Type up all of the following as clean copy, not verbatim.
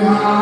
Israël.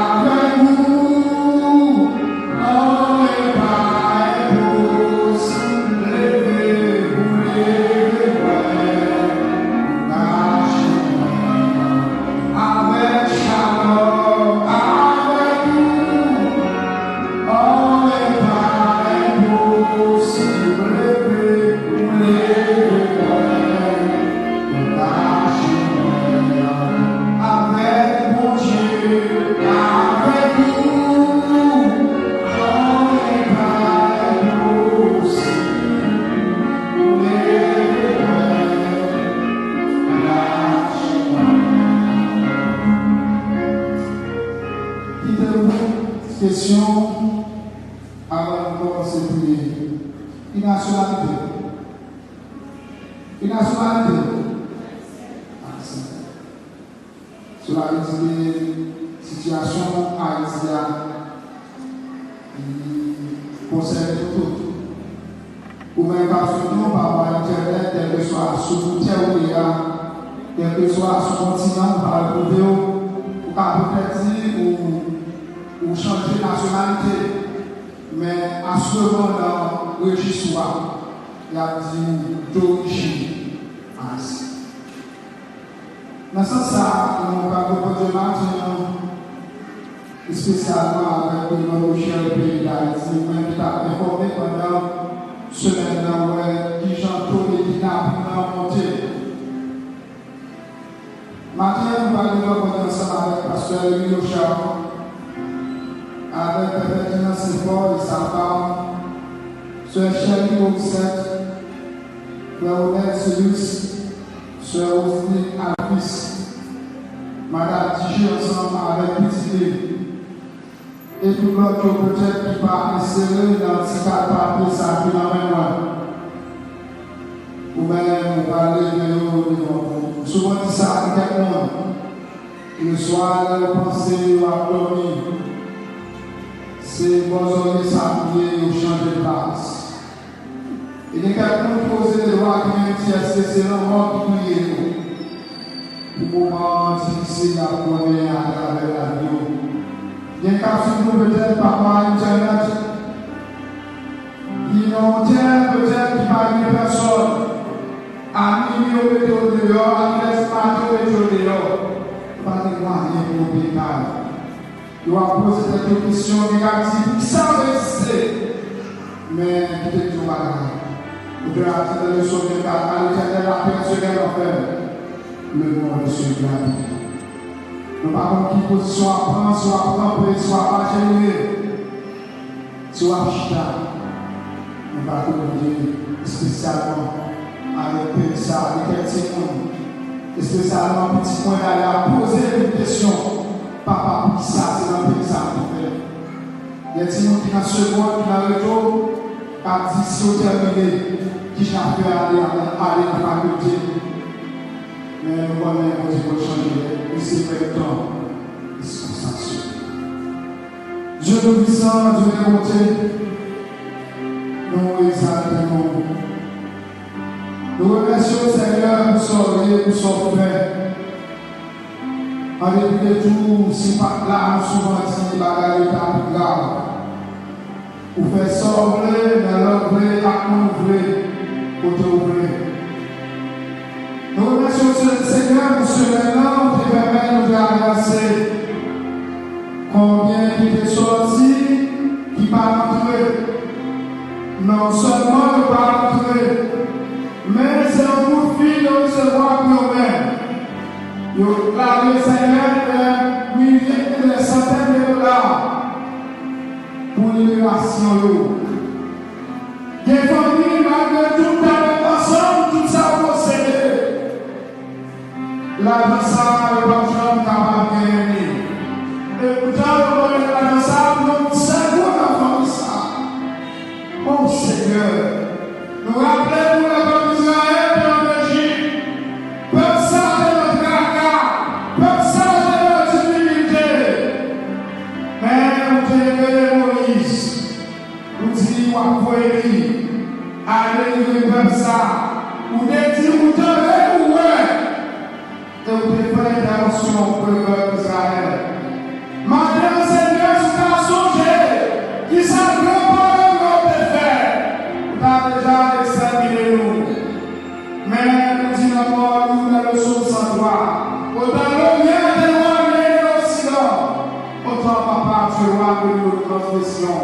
transgression.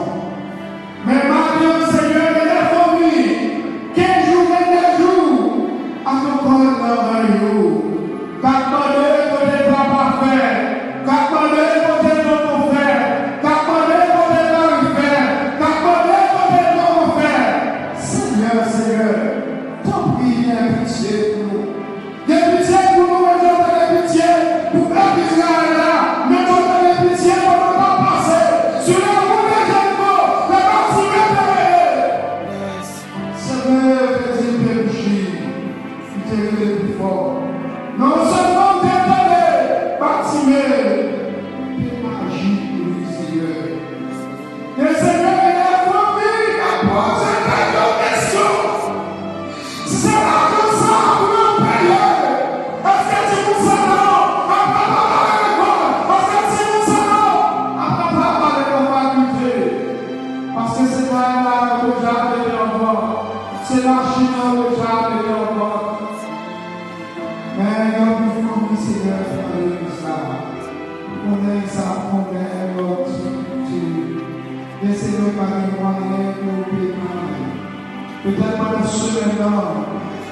Mais maintenant, Seigneur, il est promis, quel jour et des jours, à ton corps dans un jour. Qu'attendez côté papa frère, qu'attendez côté mon frère, qu'attendez côté mon frère, qu'attendez côté mon frère. Seigneur, Seigneur, ton prie, aie pitié pour nous. Aie pitié pour nous, mais donne pitié pour peuple Israël là, mais donne pitié pour nous pas passer sur la route de Jéricho, la partie préparée. Seigneur, que péché, tu t'es levé plus fort. Non seulement t'es bâtimé, t'es magique pour lui, Seigneur. Et Seigneur, il a promis à poser quelques questions. C'est là comme ça pour nous payer. Est-ce que tu nous sais non? À papa à l'école. Est-ce que tu nous sais non? À papa à l'école. Parce que c'est pas là que j'ai encore. C'est la Chine que j'ai encore. Mais nous pouvons, Seigneur, faire ça. On est ça, on est l'autre. Et Seigneur, par les moyens que nous payons. Peut-être pas le seul maintenant.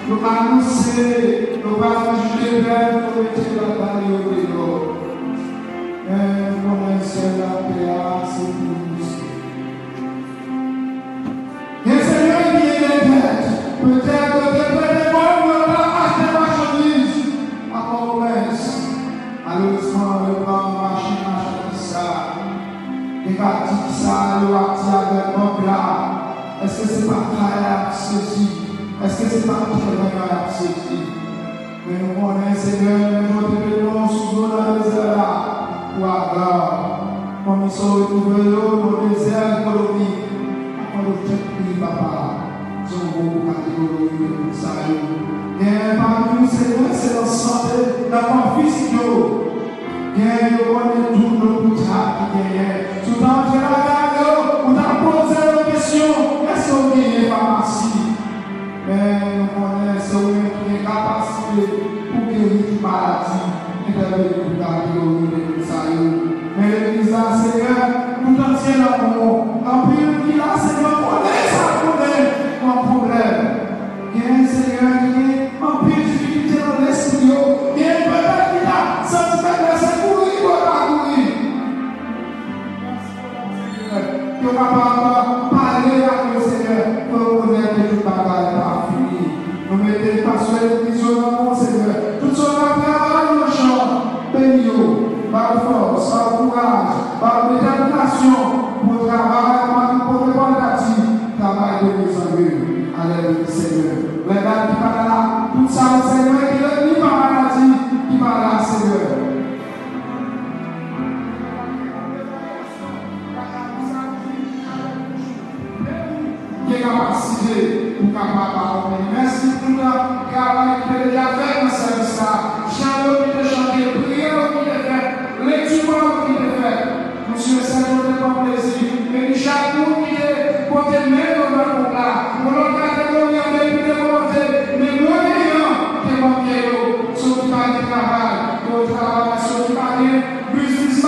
Nous annoncer, nous pas juger vers nous mettre la taille au vélo. Mais on est seul la paix, c'est pour nous. Et Seigneur, il y a des têtes. Peut-être que des bonnes ne pas acheter marchandises. Malheureusement, le plan machine achète ça. Les bâtis ça, le bâti avec mon plat. Est-ce que c'est pas très ceci? Est-ce que c'est pas très ceci? Mais nous connaissons, Seigneur, nous devons sous l'eau dans le désert là. Pour avoir, comme ils sont retrouvés dans le désert économique. Quand le fait pays, papa, ils ont beaucoup catégorie de ça. Et parmi nous, Seigneur, c'est la santé, la forme physique. Il y a tout le bout qui est. Tout en général, on a posé la question, est-ce qu'on gagne pharmacie? Mais nous connaissons une capacité pour guérir une maladie. Et de la ça. Mais l'Église, Seigneur, nous t'en tiens l'amour. En plus, il a, Seigneur, connaît ça, connaît mon problème. Il y a un Seigneur qui est en plus difficulté dans l'esprit. Il y a un peuple qui a senti que c'est courir, il va courir. Il va pas parler avec le Seigneur pour connaître que tout bagage n'est pas fini. Nous mettons pas sur l'église dans mon Seigneur. Tout ce qu'on travaille dans le champ, bénis-nous, par force, par courage, par détermination, pour travailler, pour répondre à ti, travail de mes amis, à l'aide du Seigneur. Les gars qui parlent là, tout ça, le Seigneur, qui est ni par maladie, qui parle là, Seigneur. Qui est capacité pour capable de merci pour le travail que tu as fait dans ce service-là. Chant qui te chanté, prière qui te fait, lecture qui te fait. Monsieur, c'est un plaisir. Mais chaque jour qui est porté même dans le monde là, pour l'autre catégorie, on est plus développé. Mais moi, qui est mon pied, ceux qui parlent du travail, pour le travail, ceux qui parlent business,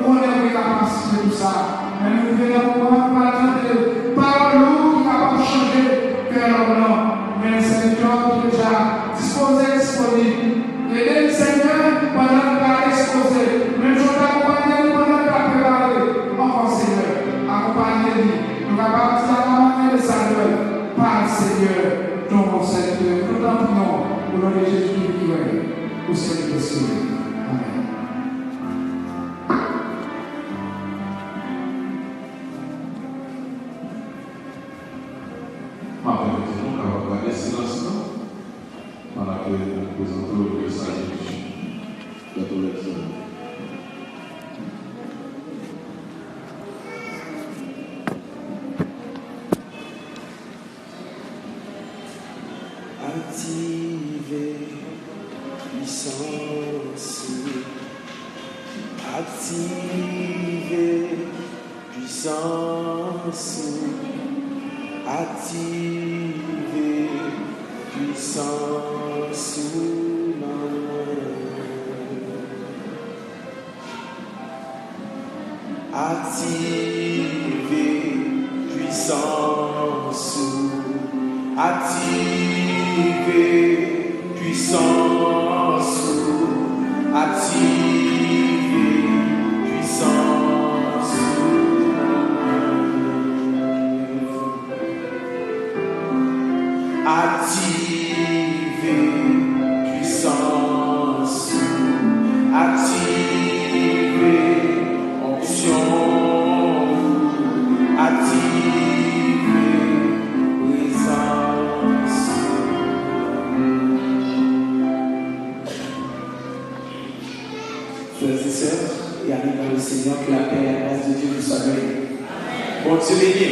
on est capacité de tout ça. Mais nous venons pour parler de parole qui va pas changer que l'homme. Mais c'est un job qui est déjà disposé, disponible. Et le Seigneur, pendant qu'il va exposer, même si on accompagne pendant qu'il va préparer, enfin Seigneur, accompagnez-nous. Nous allons partir à la manière de Seigneur, par Seigneur, ton Seigneur. Nous t'en prions au nom de Jésus qui est au Seigneur des cieux. Amen. Activez puissance, activez puissance, activez puissance. activez puissance, activez puissance, activez puissance. Activez puissance, activez onction, activez présence. Frères et sœurs, et amis dans le Seigneur, que la paix et la grâce de Dieu vous soient données. Bon Dieu béni.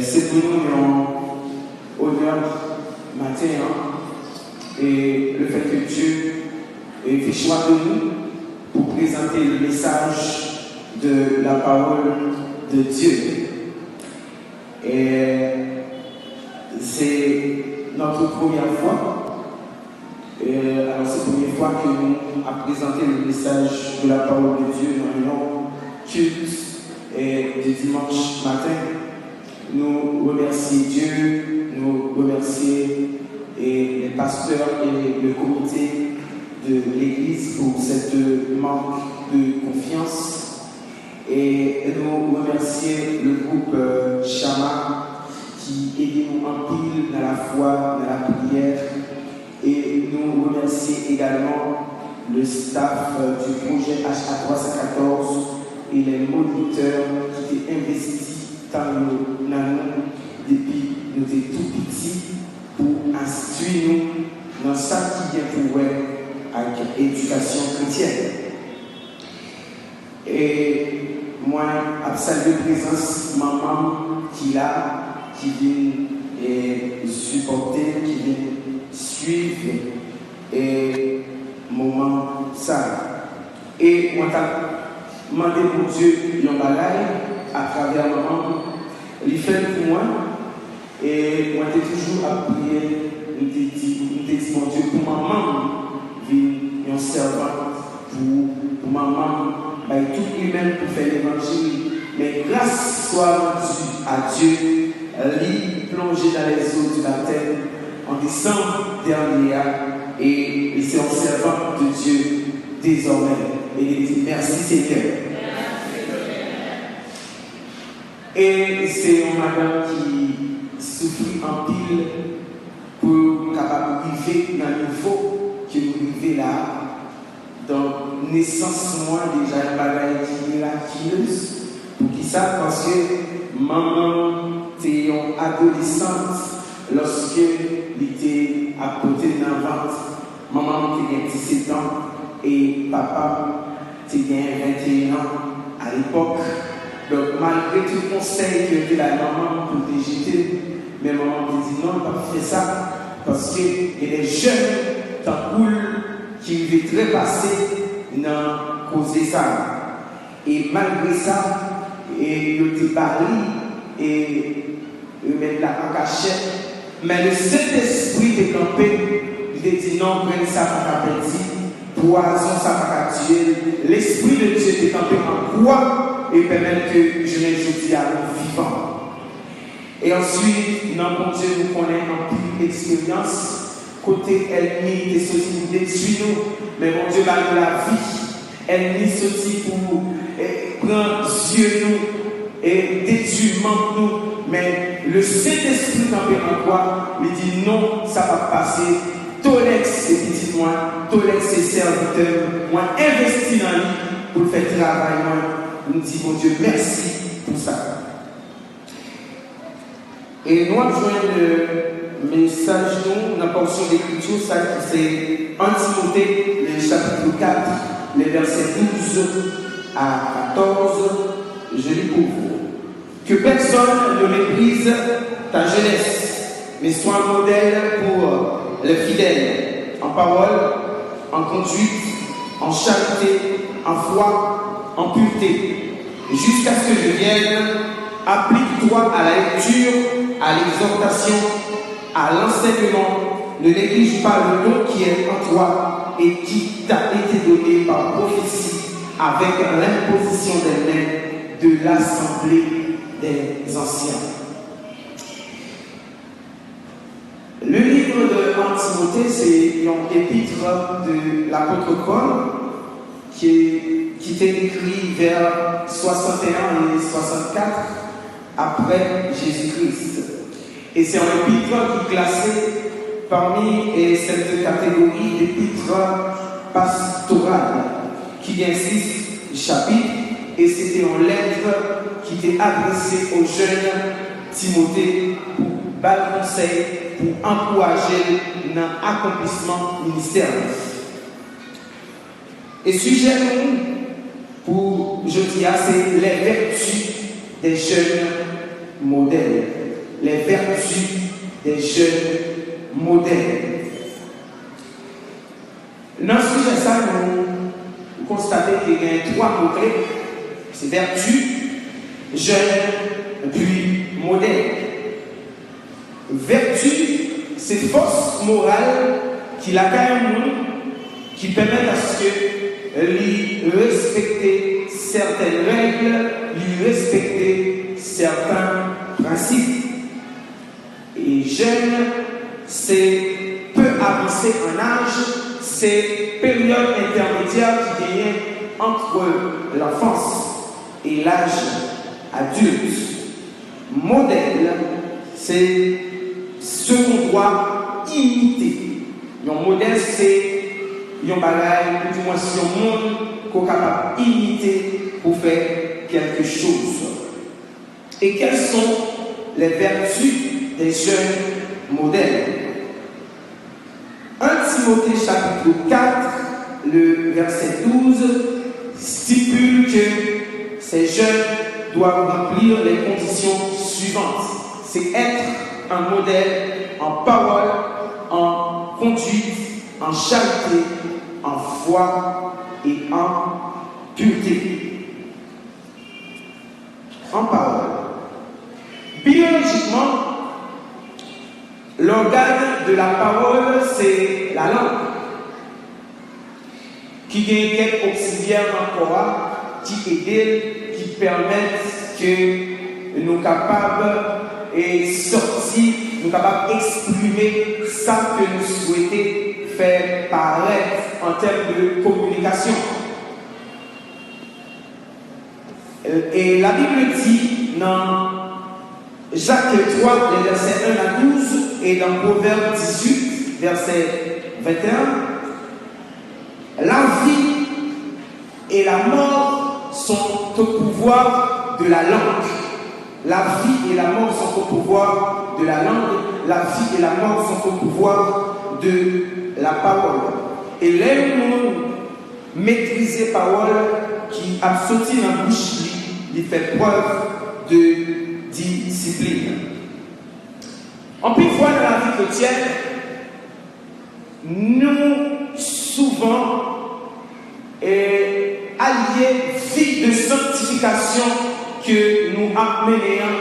C'est pour nous un honneur matin et le fait que Dieu ait fait choix de nous pour présenter le message de la parole de Dieu. Et c'est notre première fois. Alors c'est la première fois que nous avons présenté le message de la parole de Dieu dans le culte et du dimanche matin. Nous remercions Dieu, nous remercions les pasteurs et le comité de l'Église pour cette manque de confiance. Et nous remercions le groupe Chama qui aide nous en pile dans la foi, dans la prière. Et nous remercions également le staff du projet HA314 et les moniteurs qui étaient investis dans nous depuis nous étions tout petits pour instruire nous dans ça qui vient pour avec l'éducation chrétienne. Et moi, à saluer présence maman qui là, qui vient supporter, qui vient suivre et moment ça. Et moi, j'ai demandé pour Dieu un bagaille à travers maman, il fait pour moi, et moi j'ai toujours appris, nous dit mon Dieu, pour maman, vient un servant, pour maman, tout lui-même pour faire l'évangile, mais grâce soit rendue à Dieu, lui plongé dans les eaux du baptême en décembre dernier, et c'est un servant de Dieu désormais. Et il dit merci Seigneur. Et c'est une madame qui souffre en pile pour capable de vivre dans le niveau que nous vivons là. Donc, naissance, moi, déjà, une bagaille qui est miraculeuse. Pour qui ça? Parce que maman était une adolescente lorsque elle était à côté d'un ventre. Maman était 17 ans et papa était 21 ans à l'époque. Donc, malgré tout le conseil que la maman pour te jeter, mais maman me dit non, pas faire ça, parce qu'il y a des jeunes dans le qui veulent trépasser dans causer ça. Et malgré ça, il te parle et il met la en cachette. Mais le Saint-Esprit est campé, il te dit non, prenez ça par petit, poison ça par tuer. L'Esprit de Dieu est campé en quoi? Et permettre que je ne dis à nous vivant. Et ensuite, dans mon Dieu, nous connaissons en plus d'expérience. Côté ennemi, il est sorti pour détruire nous. Mais mon Dieu, malgré la vie, ennemi est sorti pour prendre Dieu nous et détruire nous. Mais le Saint-Esprit campé en quoi? Il dit non, ça va passer. Tolex, c'est petit moi. Tolex, c'est serviteur. Moi, investi dans lui pour faire travail. Nous disons, mon Dieu, merci pour ça. Et nous avons le message, dans la portion d'écriture, ça c'est 1 Timothée, le chapitre 4, les versets 12 à 14. Je lis pour vous. Que personne ne méprise ta jeunesse, mais sois un modèle pour les fidèles, en parole, en conduite, en charité, en foi, en pureté. Jusqu'à ce que je vienne, applique-toi à la lecture, à l'exhortation, à l'enseignement. Ne néglige pas le don qui est en toi et qui t'a été donné par prophétie avec l'imposition des mains de l'assemblée des anciens. Le livre de 1 Timothée, c'est un épître de l'apôtre Paul qui était écrit vers 61 et 64 après Jésus-Christ. Et c'est un épître qui est classé parmi cette catégorie d'épîtres pastorales qui a 6 chapitres, et c'était une lettre qui était adressée au jeune Timothée pour bal conseil, pour encourager dans l'accomplissement ministériel. Et sujet pour jeudi, c'est les vertus des jeunes modèles. Les vertus des jeunes modèles. Dans ce sujet, ça, nous constatons qu'il y a 3 mots-clés. C'est vertus, jeunes, puis modèles. Vertu, c'est force morale qui la gagne, qui permet à ce que lui respecter certaines règles, lui respecter certains principes. Et jeune, c'est peu avancé en âge, c'est période intermédiaire qui gagne entre l'enfance et l'âge adulte. Modèle, c'est ce qu'on doit imiter. Un modèle, c'est un bagage, ou du moins c'est un monde qu'on est capable d'imiter pour faire quelque chose. Et quelles sont les vertus des jeunes modèles? 1 Timothée chapitre 4, le verset 12, stipule que ces jeunes doivent remplir les conditions suivantes. C'est être un modèle en parole, en conduite, en charité, en foi et en pureté. En parole. Biologiquement, l'organe de la parole, c'est la langue, qui gagne quelques auxiliaires encore, qui aident, qui permettent que nous sommes capables de sortir, nous sommes capables d'exprimer ça que nous souhaitons faire paraître en termes de communication. Et la Bible dit dans Jacques 3, les versets 1 à 12, et dans Proverbe 18, verset 21, la vie et la mort sont au pouvoir de la langue. La vie et la mort sont au pouvoir de la langue. La vie et la mort sont au pouvoir de la parole. Et les mots maîtriser parole qui a sorti dans la bouche, il fait preuve de discipline. En plus, fois dans la vie chrétienne, nous souvent alliés vie de sanctification que nous amenons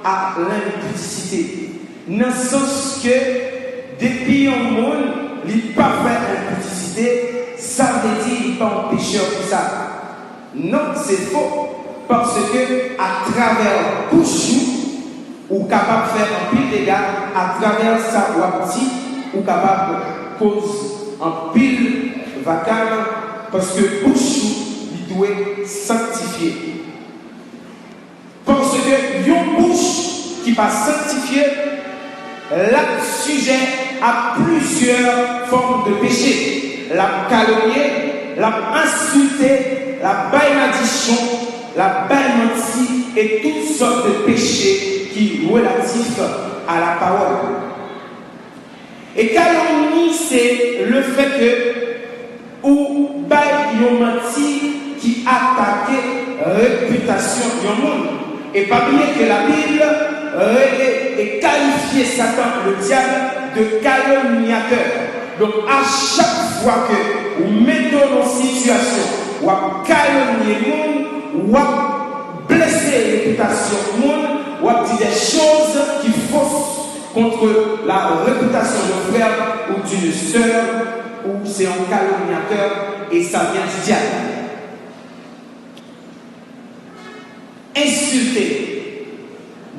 à l'impudicité. Dans le sens que depuis un monde, il n'est pas fait l'impudicité, ça veut dire qu'il n'est pas un pécheur pour ça. Non, c'est faux. Parce que à travers bouche, ou capable de faire un pile de dégâts, à travers sa voix ou capable de cause un pile vacarme, parce que bouche, il doit sanctifier. Parce que une bouche qui va sanctifier, la sujet à plusieurs formes de péché. La calomnier, la insulter, la baille malédiction, la baille menti et toutes sortes de péchés qui sont relatifs à la parole. Et calomnie, c'est le fait que ou baille yon menti qui attaque réputation du monde. Et pas oublier que la Bible est qualifié Satan, le diable, de calomniateur. Donc à chaque fois que vous mettez dans une situation où vous calomniez le monde, où vous blessez la réputation du monde, où vous dites des choses qui faussent contre la réputation d'un frère ou d'une sœur, ou c'est un calomniateur et ça vient du diable.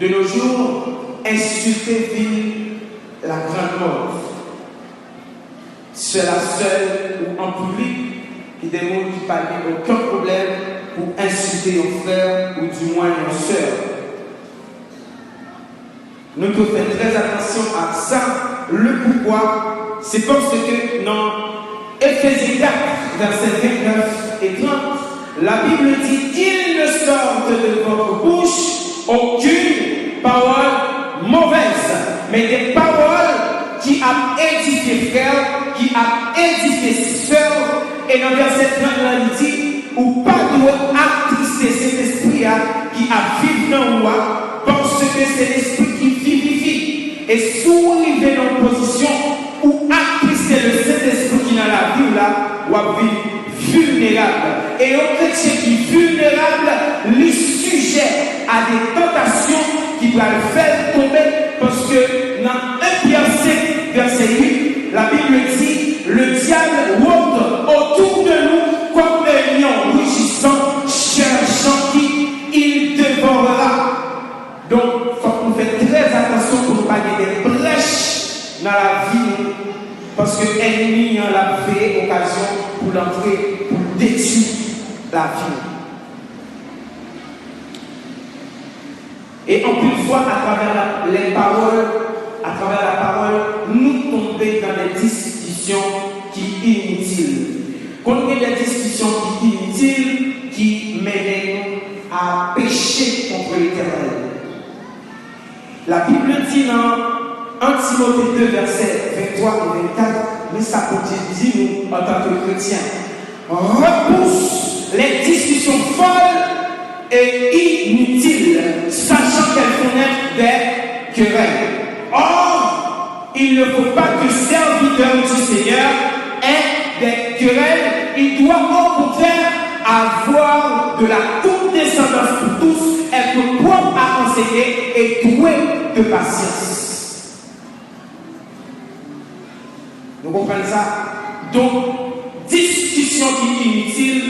De nos jours, insulter ville la grande mode. C'est la seule ou en public qui démontre qu'il n'y a aucun problème pour insulter un frère ou du moins une soeur. Nous devons faire très attention à ça. Le pourquoi, c'est parce que dans Éphésiens 4, versets 29 et 30, la Bible dit qu'il ne sorte de votre bouche aucune parole mauvaise, mais des paroles qui a édifié frère, qui a édifié sœur. Et dans verset 30, il dit, ou pas doit attrister cet esprit qui a vécu dans moi, parce que c'est l'esprit qui vivifie. Et si vous arrivez dans une position où attrister le Saint-Esprit qui est dans la vie là, ou à vivre vulnérable. Et un chrétien qui est vulnérable, lui sujet à des tentations qui vont le faire tomber, parce que dans 1 Pierre 5, verset 8, la Bible dit, le diable rôde autour de nous comme un lion rugissant, cherchant qui il dévorera. Donc, il faut qu'on fasse très attention pour ne pas avoir des brèches dans la vie, parce que l'ennemi a fait occasion pour l'entrer, pour détruire la vie. Et en plus fois, à travers les paroles, à travers la parole, nous tombons dans des discussions qui sont inutiles. Quand il y a des discussions qui sont inutiles, qui mènent à pécher contre l'Éternel. La Bible dit dans 1 Timothée 2, versets 23 et 24, mais ça peut dire nous en tant que chrétiens, repousse les discussions folles et inutiles, sachant qu'elles font naître des querelles. Or, il ne faut pas que serviteur du Seigneur ait des querelles, il doit au contraire avoir de la condescendance pour tous, être propre à enseigner et doué de patience. Vous comprenez ça? Donc, discussion qui est inutile,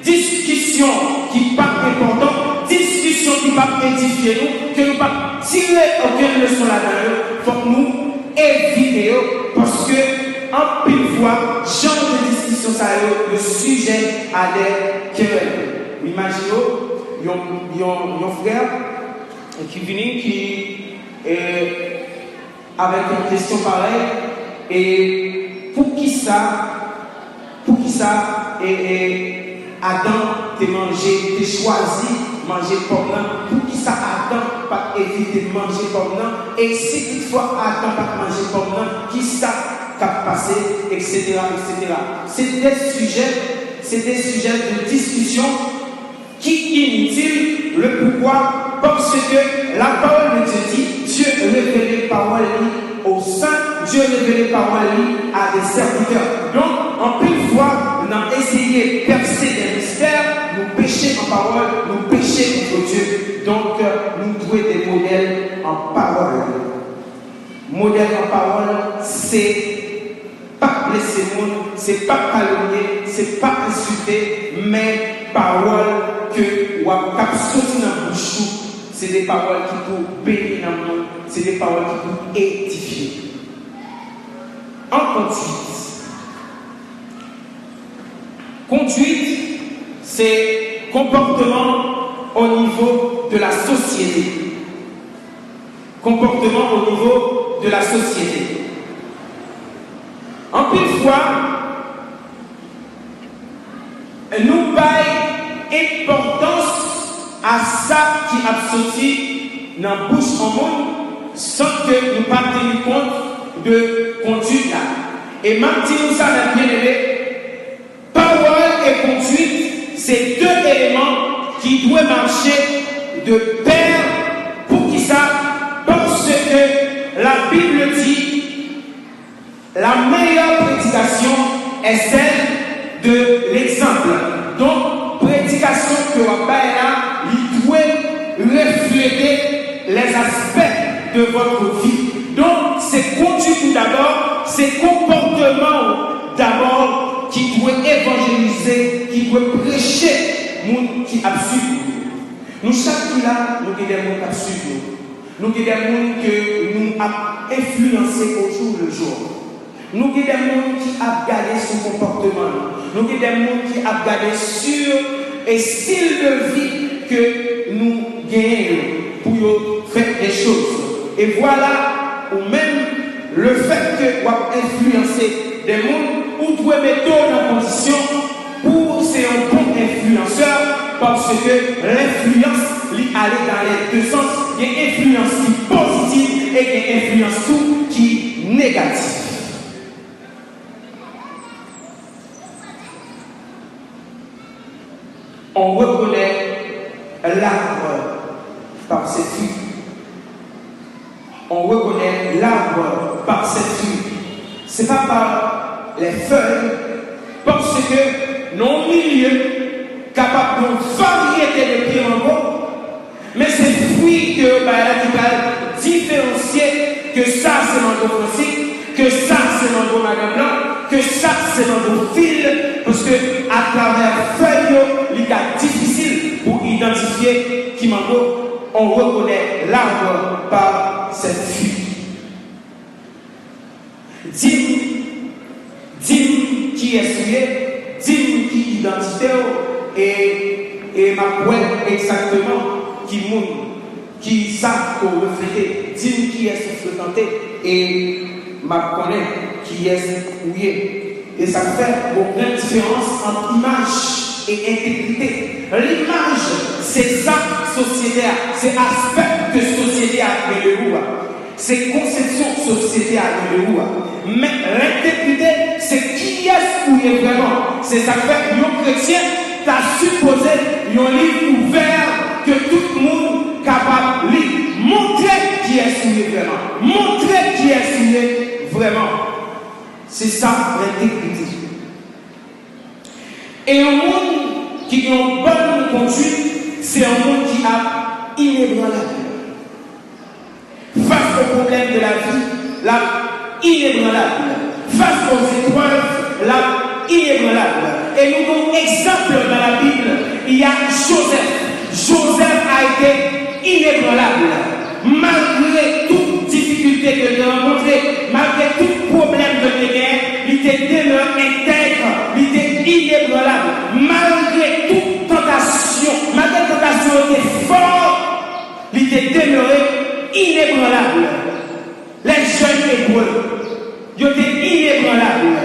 discussion qui n'est pas importante, discussion qui ne va pas édifier nous, que nous ne pas tirer aucune leçon là-dedans, il faut que nous éviter, parce que, en pile fois, genre de discussion, ça est le sujet à des querelles. Imaginez, il y a un frère qui vient, qui avec une question pareille, et pour qui ça, Adam t'a mangé, t'a choisi manger pomme, pour qui ça Adam pas éviter de manger pomme, et si toutefois Adam pas manger pomme, qui ça qu'a passé, etc., etc. C'est des sujets de discussion qui inutiles. Le pourquoi? Parce que la parole de Dieu dit, Dieu révèle les paroles aux saints, Dieu révèle les paroles à des serviteurs. Donc, en pile fois, on a essayé de percer des mystères, nous pécher en parole, nous pécher contre Dieu. Donc, nous devons des modèles en parole. Modèle en parole, c'est pas blesser le monde, c'est pas calomnier, c'est pas insulter, mais parole que ou a sorti dans la bouche, c'est des paroles qui peuvent bénir dans le monde, c'est des paroles qui peuvent édifier. En conduite, c'est comportement au niveau de la société. Comportement au niveau de la société. En plus fois, nous baillons importance à ça qui a sorti dans la bouche en monde sans que nous ne tenions compte de conduite là. Et maintenant, ça n'a bien aimé. Parole et conduite, c'est deux éléments qui doivent marcher de pair pour qui ça, parce que la Bible dit la meilleure prédication est celle de l'exemple. Donc, prédication que Wabaïla, il doit refléter les aspects de votre vie. Donc, c'est conduite d'abord, c'est comportement d'abord qui doit évangéliser, qui doit prêcher, monde qui absurde. Nous, chaque là, nous avons des gens qui absurdent. Nous avons des gens que nous avons influencés au jour le jour. Nous avons des gens qui ont gardé son comportement. Nous avons des gens qui ont gardé sur le style de vie que nous gagnons pour faire des choses. Et voilà, ou même le fait que vous avez influencé des gens, vous pouvez mettre dans la position pour ser un bon influenceur parce que l'influence lui aller dans les deux sens. Il y a une influence qui est positive et il y a une influence tout qui est négative. On reconnaît l'arbre par ses fruits. On reconnaît l'arbre par ses fruits. Ce n'est pas par les feuilles, parce que nos milieux capables de variété de pieds en haut, mais c'est fruits que qui va différencier que ça c'est mango français, que ça c'est mango madame blanc, que ça c'est mango fil, parce que à travers feuilles, il est difficile pour identifier qui mango. On reconnaît l'arbre par ses fruits. Dis qui est souillé, dis qui identité et ma poêle exactement qui monde qui savent pour refléter, dis qui est fréquenté et ma connaît qui est ouillé. Et ça fait une grande différence entre image et intégrité. L'image, c'est ça société, c'est aspect de société à le c'est conception société à le mais l'intégrité, c'est qui est-ce où il est vraiment. C'est ça fait que nos chrétiens t'as supposé un livre ouvert que tout le monde est capable de lire. Montrer qui est où il est vraiment. Montrer qui est où il est vraiment. C'est ça l'intégrité. Et un monde qui a une bonne conduite, c'est un monde qui a inébranlable. Face aux problèmes de la vie, la inébranlable. Face aux épreuves, la inébranlable. Et nous avons exemple dans la Bible, il y a Joseph. Joseph a été inébranlable. Malgré toute difficulté que nous avons rencontrée, malgré tout problème de guerre, il était demeuré intègre, il était inébranlable. Malgré toute tentation, malgré toute tentation était fort, il était demeuré inébranlable. Les jeunes hébreux, ils étaient inébranlables.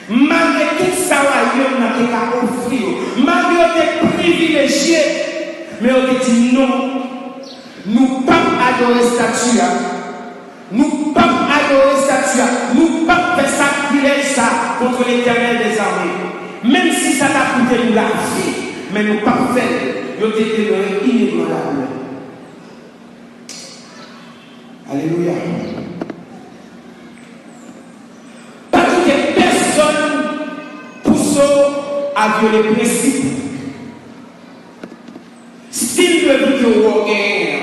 Malgré tout ça, ils n'ont pas offrir. Malgré qu'ils étaient privilégiés, mais ils ont dit non. Nous ne pouvons pas adorer statue. Nous ne pouvons pas adorer statue. Nous ne pouvons pas faire sacrilège ça contre l'Éternel des armées. Même si ça t'a coûté nous la vie, mais nous ne pouvons pas faire. Ils ont été inébranlables. Alléluia. Parce que personne pousse à violer le principe. Style de vie que vous avez,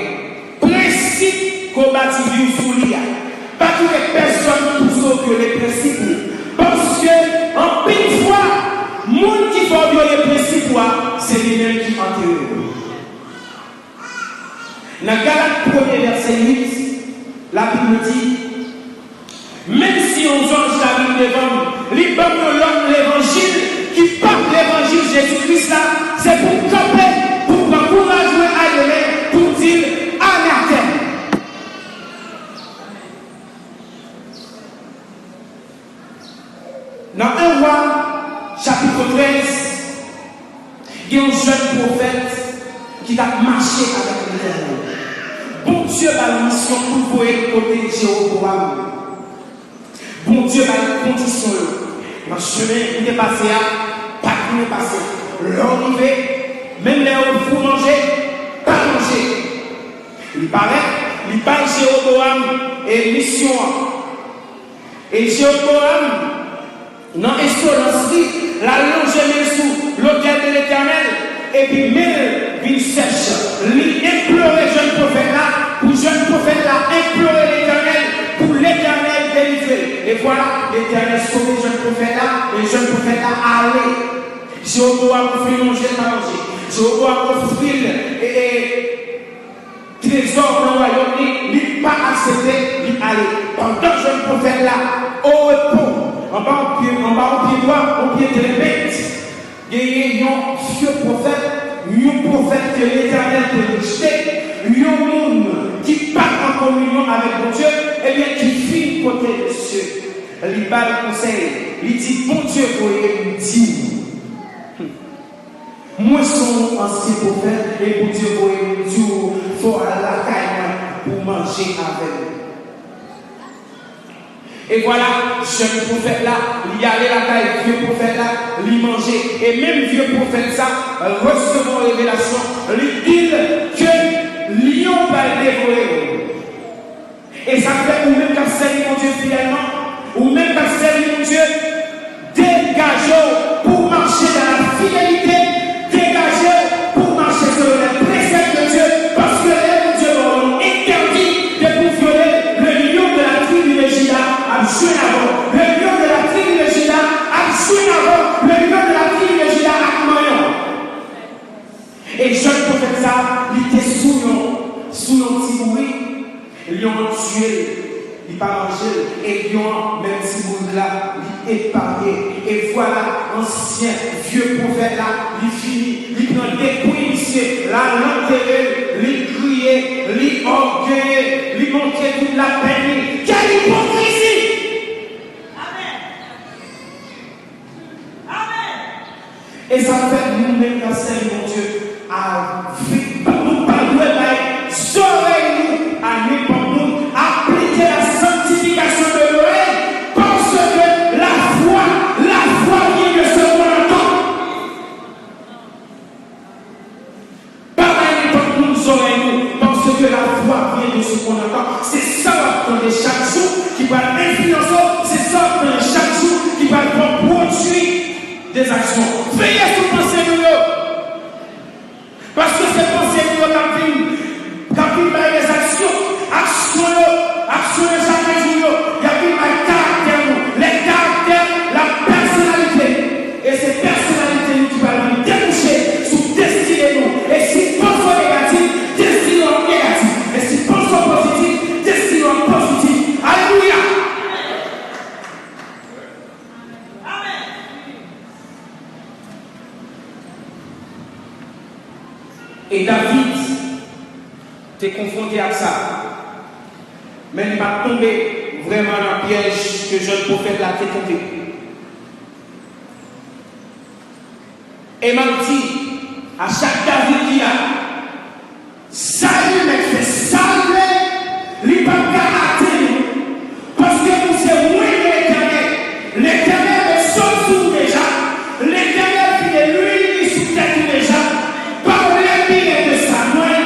principe qu'on bâtit sous l'IA. Parce que personne pousse à violer le principe. Parce que, en pile fois, le monde qui va violer le principe, c'est lui-même qui enterre. Dans Galates 1er verset 8, la Bible dit, même si on change la Bible devant, les peuples de l'homme, l'évangile, qui parle l'évangile Jésus-Christ là, c'est pour camper, pour encourager à y aller, pour dire anathème. Dans 1 roi, chapitre 13, il y a un jeune prophète qui a marché avec l'Éternel. Bon Dieu a la mission pour pouvoir protéger Jéroboam. Bon Dieu a une condition. Dans le chemin, il est passé à, pas qu'il est passé. L'arrivée, même là où il faut manger, pas manger. Il paraît, il parle Jéroboam et mission. Et Jéroboam, dans l'insolence, la longe sous l'autel de l'Éternel. Et puis, même, il sèche. Il implore le jeune prophète là, pour le jeune prophète là, implorer l'Éternel, pour l'Éternel délivrer. Et voilà, l'Éternel sauve le jeune prophète là, et le jeune prophète là, allez. Jéhovah a offert manger, pas manger. Jéhovah a offert trésor dans le royaume, il n'a pas accepté d'aller. Pendant que je prophète là, au repos, en bas au pied droit, au pied de l'épée, il y a un vieux prophète, un prophète que l'Éternel peut rejeter, un monde qui part en communion avec mon Dieu, et bien qui finit côté de cieux. Il bat le conseil, il dit, bon Dieu, vous me dire. Moi, je suis un ancien prophète, et bon Dieu, vous me dire, il faut aller à la caille pour manger avec. Et voilà, jeune prophète là, il y allait à la caille, vieux prophète là, il mangeait. Et même vieux prophète ça, recevant révélation, il dit que lion va le dévorer. Et ça fait ou même quand c'est mon Dieu fidèlement, ou même quand c'est mon Dieu, dégagez pour marcher dans la fidélité, dégagez pour marcher selon les préceptes de Dieu, parce que les Dieu ont interdit de vous violer le lion de la tribu de Juda à jouer avant. Le lion de la tribu de Juda a joué avant. Le lion de la tribu de Juda a moyen. Et jeune prophète ça, il était sous un petit bruit. Ils ont tué, ils n'ont pas mangé, et ils ont, même si vous là, ils épargné. Et voilà, ancien, vieux prophète là, il finit, il prend des coups ici, la l'enterrer, il crier, il orgueiller, il montrer toute la peine. Quelle hypocrisie! Amen. Amen. Et ça fait nous-mêmes, quand c'est mon Dieu, à vivre, nous parler, sauver-nous, à nous, appliquer la sanctification de l'oreille, parce que la foi vient de ce qu'on entend. Pareil pour nous, sauver-nous, parce que la foi vient de ce qu'on entend. C'est ça qu'on est chaque jour qui va influencer, c'est ça qu'on est chaque jour qui va produire des actions. Veillez sur pensée de nous. Parce que c'est pensée de nous quand il y a des actions de chaque jour, il y a des caractères, les caractères, la personnalité. Et ces personnalités qui vont nous déboucher sous destinée nous. Et si pensons négatif, destinée en négatif. Et si pensons positif, destinée en positif. Alléluia. Amen. Et David t'es confronté à ça. Mais il va tomber vraiment dans le piège que jeune prophète l'a fait tomber. Et m'a dit à chaque David qui a salut, mec, fait saluer, il va garater. Parce que nous sommes moins l'éternel. L'éternel est sous déjà. L'éternel qui est lui, sous tête déjà. Par l'épée de Samuel.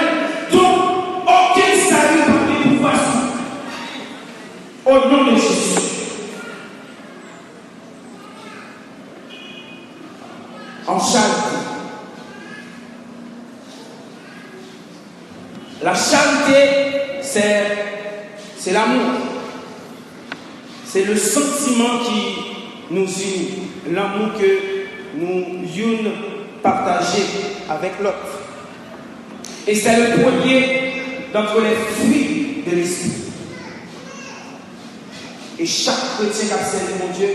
Au nom de Jésus. En charité. La charité, c'est l'amour. C'est le sentiment qui nous unit. L'amour que nous une partager avec l'autre. Et c'est le premier d'entre les fruits de l'esprit. Et chaque chrétien qui a servi mon Dieu,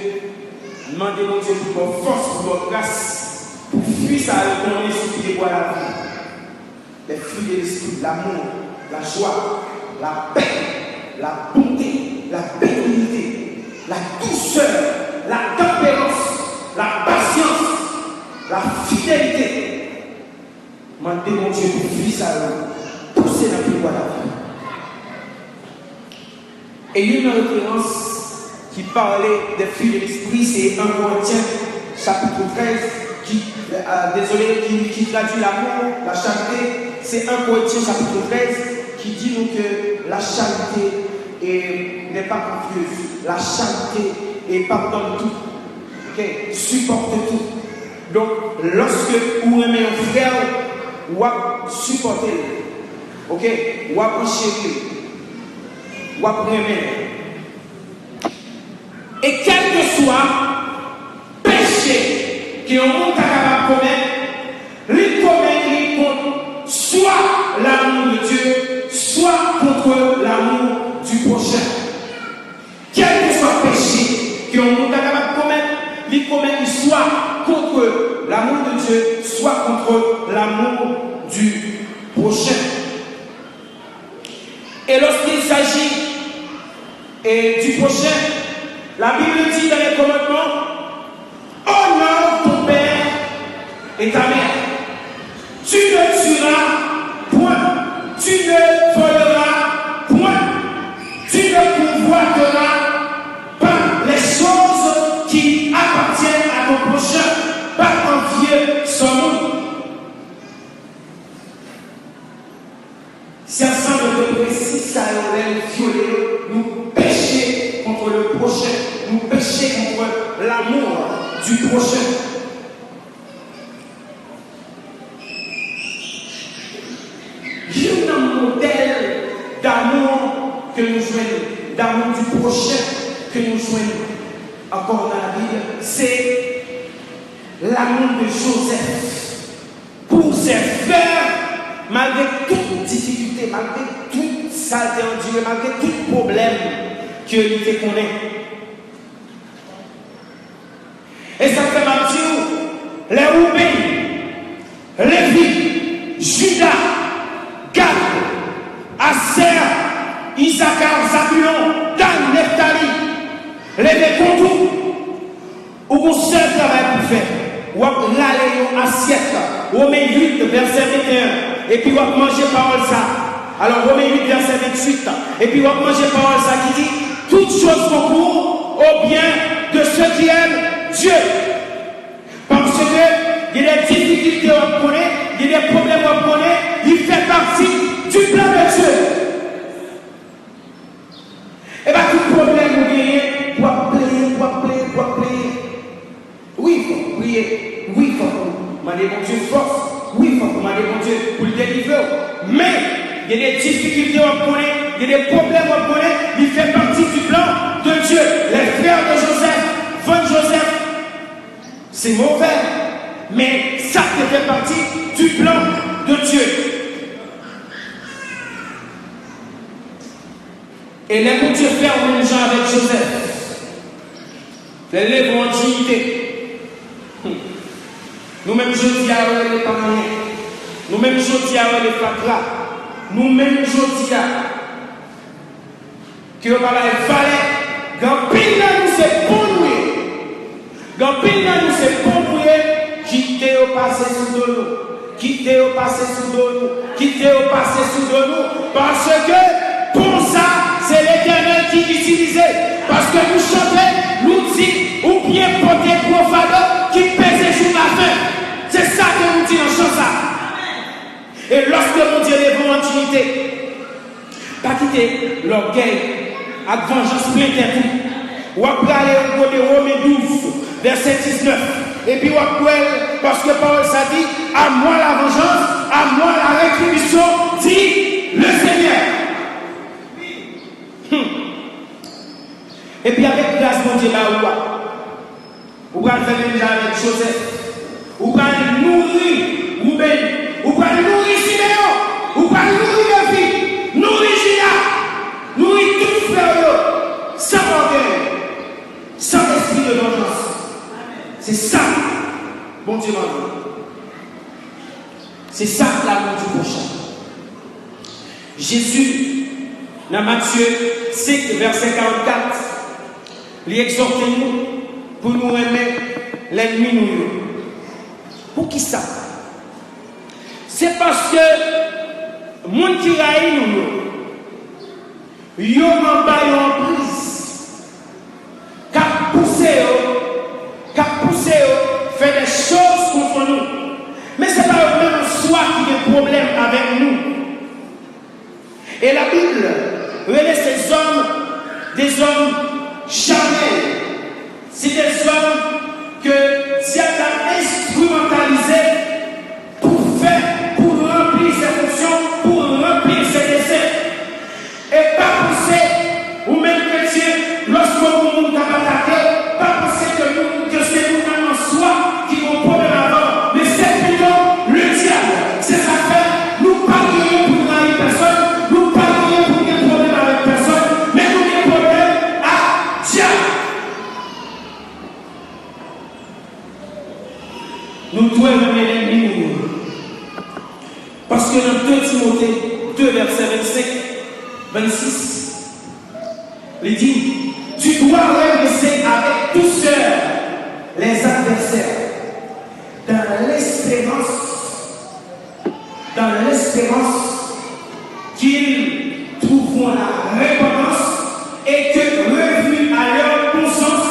demandez mon Dieu pour votre force, pour votre grâce, pour fuir ça, pour l'esprit de boire la vie. Les fruits de l'esprit, l'amour, la joie, la paix, la bonté, la bénignité, la douceur, la tempérance, la patience, la fidélité. Demandez mon Dieu pour fuir ça, pousser dans le boire la vie. Et une référence qui parlait des fruits de l'esprit, c'est 1 Corinthiens chapitre 13, qui traduit l'amour, la charité. C'est 1 Corinthiens chapitre 13 qui dit nous que la charité n'est pas confuse. La charité pardonne tout, okay? Supporte tout. Donc, lorsque vous aimez un frère, vous supportez, ok? Vous chérir. Et quel que soit péché que on est capable de commettre, soit l'amour de Dieu, Matthieu, soit contre l'amour du prochain. Et lorsqu'il s'agit du prochain, la Bible dit dans les commandements, honore ton père et ta mère. Tu ne tueras point, tu ne voleras point, tu ne convoiteras pas les choses qui appartiennent à ton prochain, pas envier son monde. Si ensemble de précis, ça aurait violé, nous pécher contre le prochain, nous pécher contre l'amour du prochain. Il y a un modèle d'amour que nous joignons, d'amour du prochain que nous joignons. Encore dans la Bible, c'est l'amour de Joseph pour ses frères, malgré toute difficulté, malgré toute saleté endurée, malgré tout problème qu'il était connaît. Et ça fait partie les Rouben, Lévi, Judas, Gad, Aser, Issachar, Zabulon, Dan, Nephtali, les décontours, où on seul travail pour faire. Ou l'aller en assiette, Romains 8, verset 21, et puis on manger parole ça. Alors Romains 8, verset 28, et puis on manger parole ça qui dit toutes choses concourent au bien de ceux qui aiment Dieu. Parce que il y a des difficultés on connaît, il y a des problèmes on connaît, il fait partie du plan de Dieu. Et bien tout problème vous gagnez, pour prier. Oui, il faut prier. Oui, il faut demander mon Dieu force. Oui, il faut demander mon Dieu pour le délivrer. Mais il y a des difficultés on connaît, il y a des problèmes on connaît, il fait partie du plan de Dieu. Les frères de Joseph, von Joseph, c'est mauvais. Mais ça fait partie du plan de Dieu. Et les bon Dieu faire les gens avec Joseph. Les lèvres en dignité. Nous-mêmes, je dis à eux les parents. Nous-mêmes, je dis à eux les fatras. Nous-mêmes, je dis à que le fallait. Quand pile nous c'est bon nous. Quand pile nous c'est bon nous. Quittez au passé sous de nous. Quittez au passé sous de nous. Quittez au passé sous de nous. Parce que pour ça, c'est l'Éternel qui utilisait. Parce que nous chantons, nous dit, ou bien porter gros fardeau qui pèse sur la fin. C'est ça que nous dit en chant ça. Et lorsque mon Dieu lève en dignité, pas quitter l'orgueil, avec vengeance plein tête. Ou après aller au côté Romains 12, verset 19. Et puis, parce que Paul ça dit, à moi la vengeance, à moi la rétribution, dit le Seigneur. Et puis, avec grâce, mon Dieu, là, vous allez faire déjà avec Joseph, vous allez nourrir Rouben, vous allez nourrir Siméon, vous allez nourrir le fils, nourrir Judas, nourrir tout frère, sans orgueil, sans esprit de vengeance. C'est ça, bon Dieu, c'est ça l'amour du prochain. Jésus, dans Matthieu 5, verset 44, il exhorte nous pour nous aimer l'ennemi nous. Pour qui ça? C'est parce que les gens qui raillent nous, ils ont en bas en prise, qui poussé, fait des choses contre nous. Mais ce n'est pas eux-mêmes en soi qui ont des problèmes avec nous. Et la Bible relève ces hommes, des hommes charnels. C'est des hommes que Dieu a instrumentalisés pour remplir ses fonctions, pour remplir ses desseins. Et pas pousser, ou même chrétien, lorsque vous nous attaquez, pas pousser que c'est nous-mêmes en soi qui vont problème avant, mais c'est plutôt le diable. C'est ça fait, nous parlons pour n'aller personne, nous parlons pour qu'il y ait problème avec personne, mais nous avons problème l'aimons. Parce que dans 2 Timothée 2, verset 25, 26, il dit, tu dois repousser avec douceur les adversaires dans l'espérance qu'ils trouveront la récompense et que revenus à leur conscience,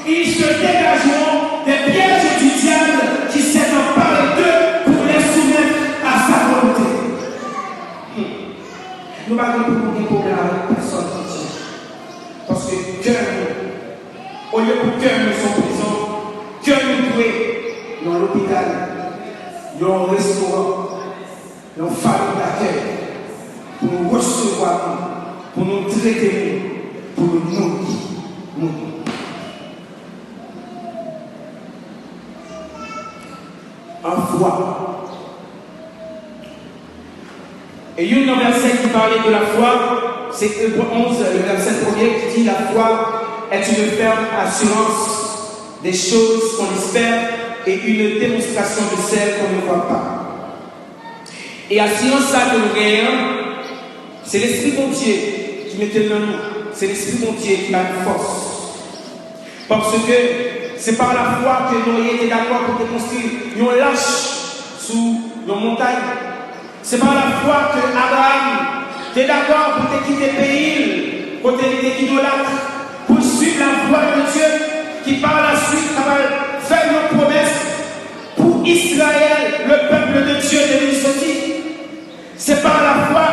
ils se dégageront des pièges du diable qui s'est emparé d'eux pour les soumettre à sa volonté. Nous n'avons pas de problème avec personne. Parce que cœur, au lieu que cœur nous sont prison, cœur nous doué dans l'hôpital, dans le restaurant, dans la famille d'accueil, pour nous recevoir, pour nous traiter, pour nous nourrir. En foi. Et il y a un verset qui parlait de la foi, c'est Hébreux 11, le verset 1er qui dit la foi est une ferme assurance des choses qu'on espère et une démonstration de celles qu'on ne voit pas. Et assurance ça que nous gagnons, c'est l'Esprit de Dieu qui mettait dans nous, c'est l'Esprit de Dieu qui a une force. Parce que c'est par la foi que nous avons été d'accord pour construire une lâche sous nos montagnes. C'est par la foi que Abraham était d'accord pour te quitter le pays, pour te quitter idolâtre, pour suivre la voie de Dieu, qui par la suite va faire une promesse pour Israël, le peuple de Dieu de l'Israël. C'est par la foi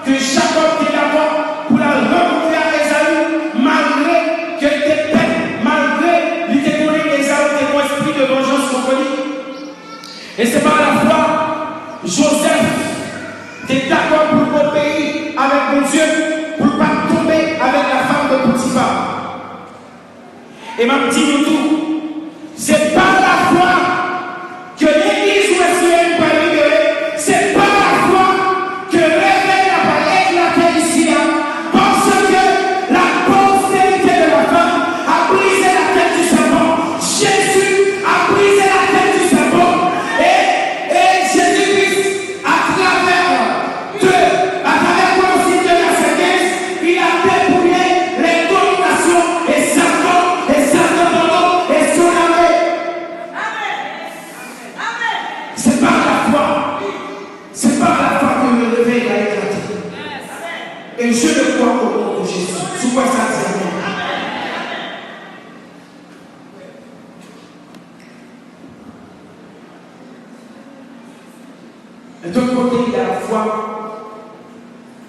que Jacob était d'accord pour la rencontrer à Ésaü, malgré qu'il était peine, malgré qu'il était donné Ésaü était un esprit de vengeance contre lui. Et c'est par la foi Joseph était d'accord pour le pays avec mon Dieu, pour ne pas tomber avec la femme de Potiphar. Et m'a dit nous tout, c'est par la foi que l'Église ouest va libérer, c'est par la foi que le réveil n'a pas éclaté ici, parce que la postérité de la femme a brisé la tête du serpent. Jésus a brisé la tête du serpent. Et Jésus-Christ, à travers le verset 15, il a dépouillé les dominations et Satan et son armée. C'est par la foi. C'est par la foi que le réveil a éclaté. Et je le crois au nom de Jésus. Sous quoi ça dit? D'un côté, il y a la foi,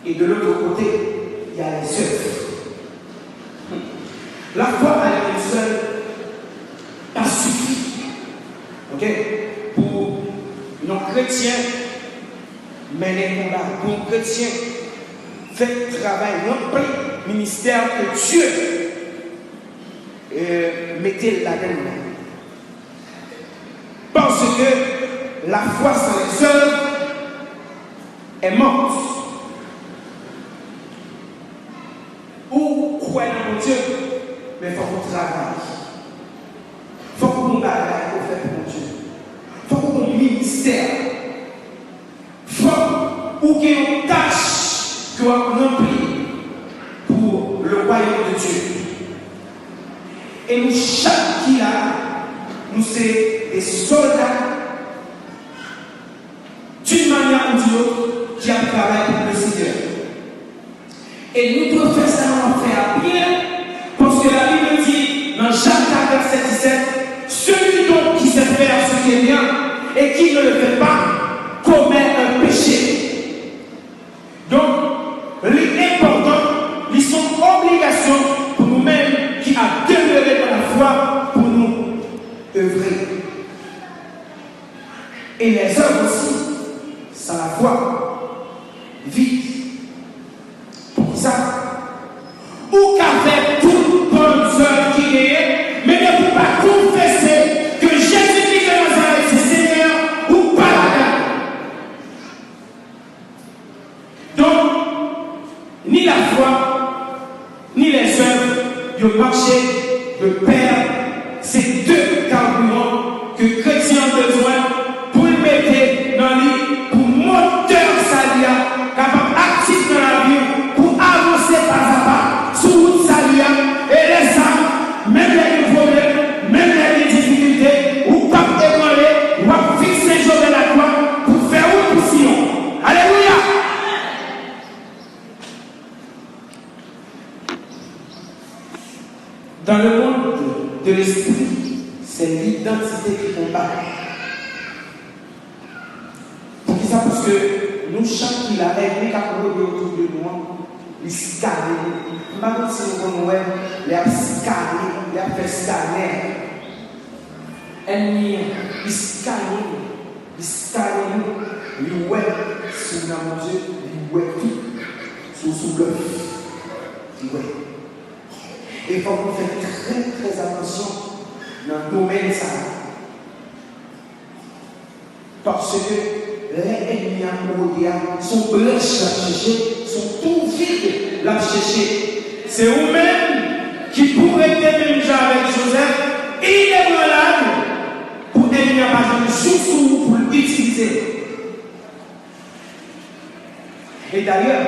et de l'autre côté, il y a les œuvres. La foi à elle seule a suffi, pour nos chrétiens mener combat, pour nos chrétiens faire travail, remplir le ministère que Dieu mettait là-dedans. Parce que la foi sans les œuvres est morte. Ou croire dans mon Dieu, mais il faut qu'on travaille. Il faut qu'on bagaille pour faire pour mon Dieu. Il faut qu'on ministère. Il faut qu'il y ait une tâche qu'on remplit pour le royaume de Dieu. Et nous, chaque qui là, nous sommes des soldats d'une manière ou d'une autre qui a travaillé pour le Seigneur. Et nous devons faire ça en faire bien, parce que la Bible dit dans Jacques 4, verset 17, celui donc qui sait faire ce qui est bien et qui ne le fait pas commet un péché. Donc, l'important, ils sont obligations pour nous-mêmes qui a demeuré dans la foi pour nous œuvrer. Et les œuvres aussi, sans la foi, vite. Pour ça, ou qu'à faire toute bonne œuvre qui est, mais ne peut pas confesser que Jésus-Christ de Nazareth est Seigneur ou pas la gamme. Donc, ni la foi, ni les œuvres, ils marché de pair. C'est deux carburants que chrétiens ont besoin pour Dans le monde de l'esprit, c'est l'identité qui combat. Pour qui ça? Parce que nous, chaque qui l'a aimé, quand on est autour de nous, les scanner. Maintenant, si nous connaissons les scanner, les fait scanner. Ennemi, les scanner, les web, si nous avons mangé, les web tout, sous l'œuf. Et il faut qu'on fasse très très attention dans le domaine ça. Parce que les ennemis sont brèches à chercher, sont tout vides à chercher. C'est vous-même qui pourrez être même avec Joseph, il est malade pour ennemi à passer le sous pour l'utiliser. Et d'ailleurs,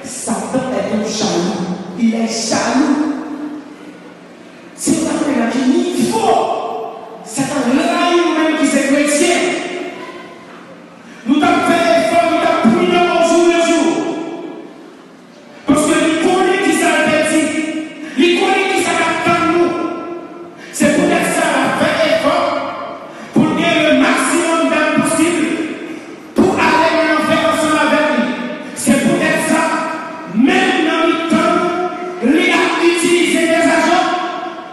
Satan est un jaloux. Il est jaloux. C'est un homme qui n'y faut. C'est un rail même qui s'est chrétien. Nous avons fait effort, nous avons prié au jour le jour. Parce que nous connaissons qui ça dit. Nous connaissons qui ça attend nous. C'est pour ça que ça a fait effort pour gagner le maximum d'âme possible pour aller en faire ensemble avec lui. C'est pour ça, même dans le temps, lui a utilisé des agents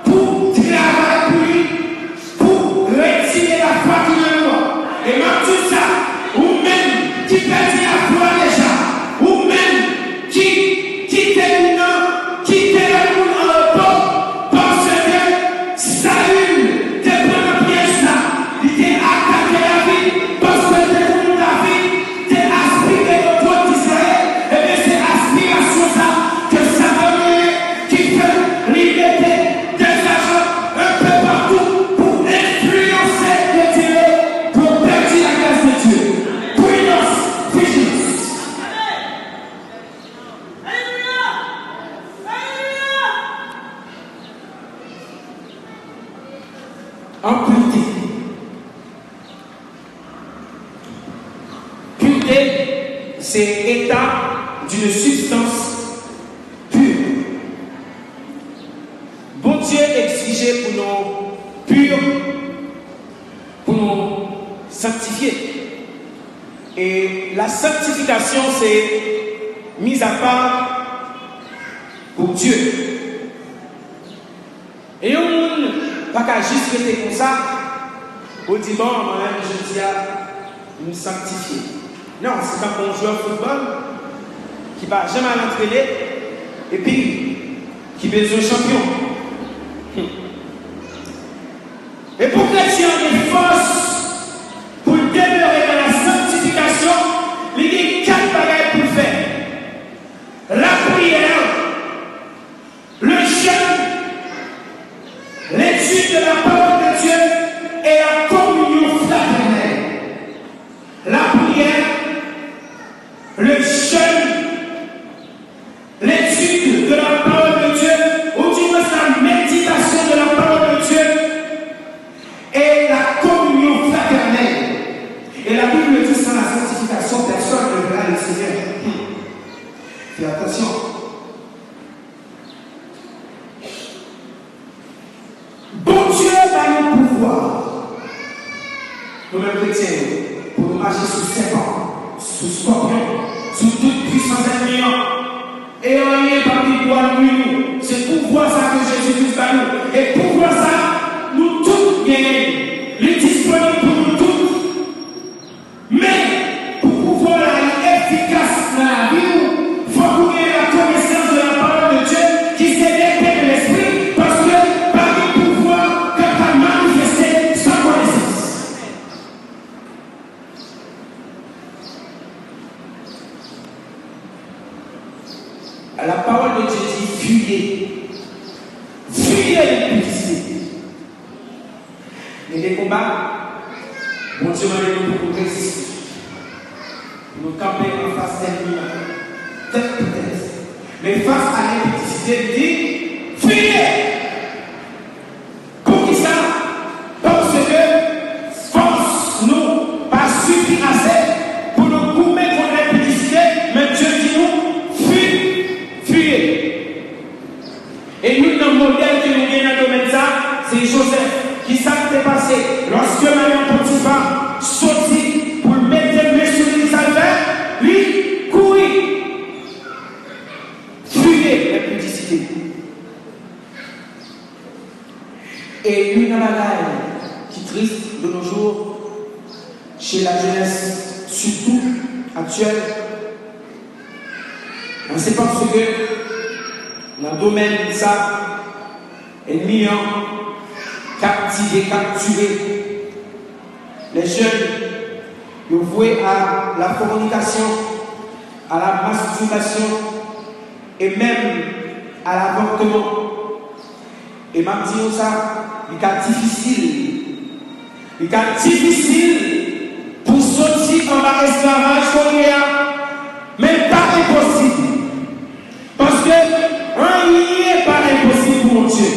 pour travailler pour lui, pour retirer la foi qui est là. Et même tout ça, ou même qui perdit la foi déjà, ou même qui termine, qui termine en repos, parce que Saül, te prend le piège là, il t'a attaqué la vie, parce que te prend la vie, t'es aspiré au trône d'Israël, et bien c'est aspiration ça, que ça va qui fait liberté des agents un peu partout pour influencer les dieux, pour perdre la grâce de Dieu. Prudence, vigilance. Impureté. Pureté, c'est l'état d'une substance pure. Bon Dieu exigeait pour nous purs, pour nous sanctifier. Et la sanctification, c'est mise à part pour Dieu. Et on ne va pas juste rester comme ça, au dit bon, moi-même, je dis à nous sanctifier. Non, c'est quand on joue au football, qui ne va jamais à l'entraîner, et puis qui besoin champion. Et pour que tu aies des forces pour demeurer dans la sanctification, il y a 4 bagages pour faire. La prière, le jeûne, l'étude de la parole de Dieu et la communion fraternelle. La prière, le jeûne, l'étude de la parole de Dieu, ou du moins la méditation de la parole de Dieu et la communion fraternelle. Et la Bible dit sans la sanctification, personne ne verra le Seigneur. Fais attention. Bon Dieu va nous pouvoir, nous-mêmes chrétiens, pour nous marcher sous serpent, sous scorpion, sous toute puissance ennemie. Et rien parmi toi nous. C'est pouvoir ça que Jésus nous a nous. Et pouvoir ça, nous tous gagnons. Il est disponible pour nous tous. Mais pour pouvoir être efficace dans la vie, il faut qu'on ait la connaissance de la parole de Dieu qui s'est l'épée de l'esprit. Parce que par le pouvoir que tu as manifesté sans connaissance. La parole de Dieu dit fuyez. Fuyez l'impudicité. Et les combats, bon Dieu m'a donné pour résister. Pour nous camper en face d'ennemis. Peut-être. Mais face à l'impudicité, il dit fuyez. Pour qui ça? Parce que force nous pas suffit assez pour nous couper contre l'impudicité, mais Dieu dit nous fuyez. Et nous, dans le modèle que nous gagnons la jeunesse, surtout actuelle. C'est parce que dans le domaine de ça, ennemi captivé, capturé. Les jeunes, ils voués à la fornication, à la masturbation et même à l'avortement. Et m'a dit ça, il est difficile. Il est difficile pour sortir en bas esclavage qu'on y a, mais pas impossible. Parce que rien n'est pas impossible pour mon Dieu.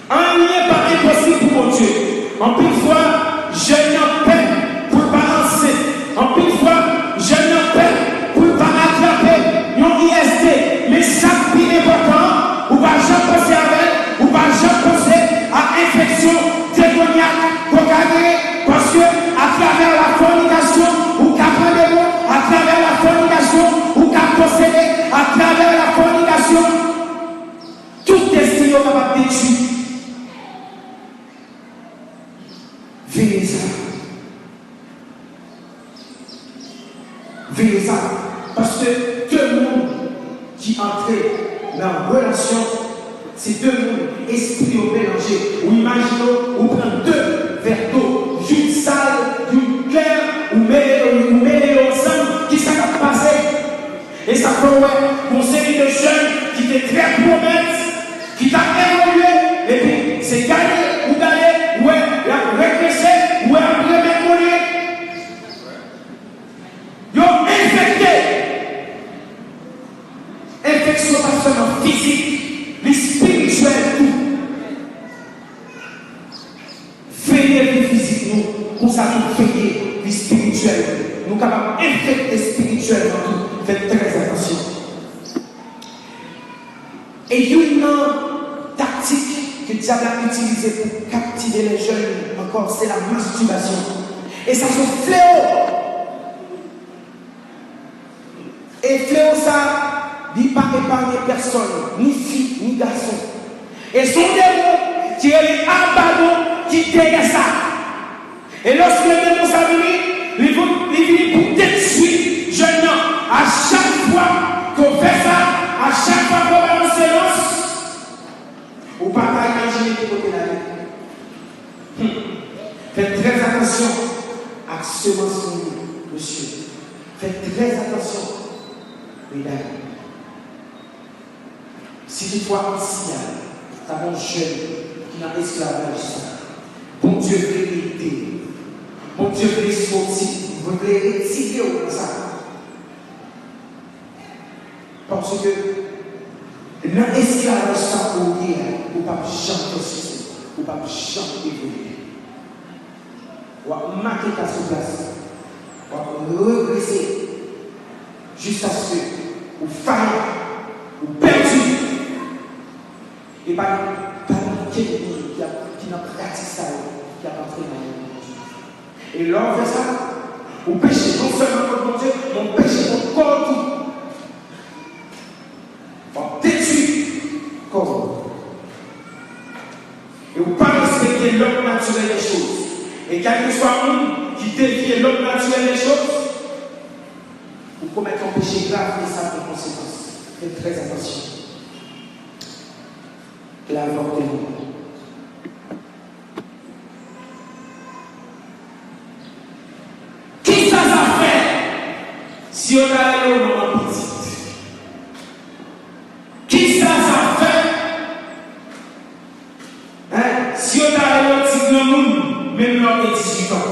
Rien n'est pas impossible pour mon Dieu. En plus de fois, je n'en peine pour balancer. En plus de fois, je n'en peine pour pas attraper un IST. Mais chaque vie important, ou pas jamais penser avec, ou pas jamais penser à infection démoniaque pour gagner. Parce que à travers la fornication, ou qu'à prendre mots, à travers la fornication, ou qu'à posséder, à travers la fornication, tout destin est capable de détruire. Veillez ça. Veillez ça. Parce que deux mondes qui entrent dans la relation, c'est deux mondes, esprit au mélangé. Ou imaginons, ou prendre deux verres d'eau, une sale, une claire, ou mêler ensemble, qui s'est passé. Et ça fait ouais, une série de jeunes qui étaient très prometteurs, qui t'a évolué, et puis c'est gagné ou gagné, ouais, la régressé, ouais, après mémoire. Ils ont infecté. Infection pas seulement physique, mais spirituelle tout. Veiller le physique, nous savons veiller le spirituel. Nous sommes capables d'infecter spirituellement tout. Faites très attention. Et une tactique que le diable a utilisée pour captiver les jeunes, encore, c'est la masturbation. Et ça, c'est fléau. Et fléau, ça, il ne pas épargner personne, ni fille, ni garçon. Et son démon, qui est l'abandon, qui dégaine ça. Et lorsque le démon s'est venu, il vient pour détruire jeune homme. À chaque fois qu'on fait ça, à chaque fois qu'on va en séance, on ne peut pas imaginer qui côté la vie. Faites très attention à ce mensonge, monsieur. Faites très attention, mesdames. Si tu vois un signal, tu as un jeune qui n'a esclavage, bon Dieu veut l'aider. Bon Dieu veut les sortir, vous voulez retirer au ça. Parce que l'esclavage, ça pour dire, ou pas jamais ressusciter, ou pas jamais évoluer. Ou à marquer ta souplesse, ou à regresser, jusqu'à ce que vous faillez, ou perdu. Et pas quelqu'un qui n'a pas pratiqué ça, qui n'a pas traîné. Et là, on fait ça, on péché non seulement contre mon Dieu, mais on péché contre corps tout. On détruit corps. Et on ne pas respecter l'homme naturel des choses. Et quel que soit l'homme qui dévie l'homme naturel des choses, vous commettez un péché grave et ça a des conséquences. Faites très attention. L'avortement. Qui ça va faire si on a allé au moment petit? Qui ça va faire si on a allé au petit grand monde, même lors de 18 ans?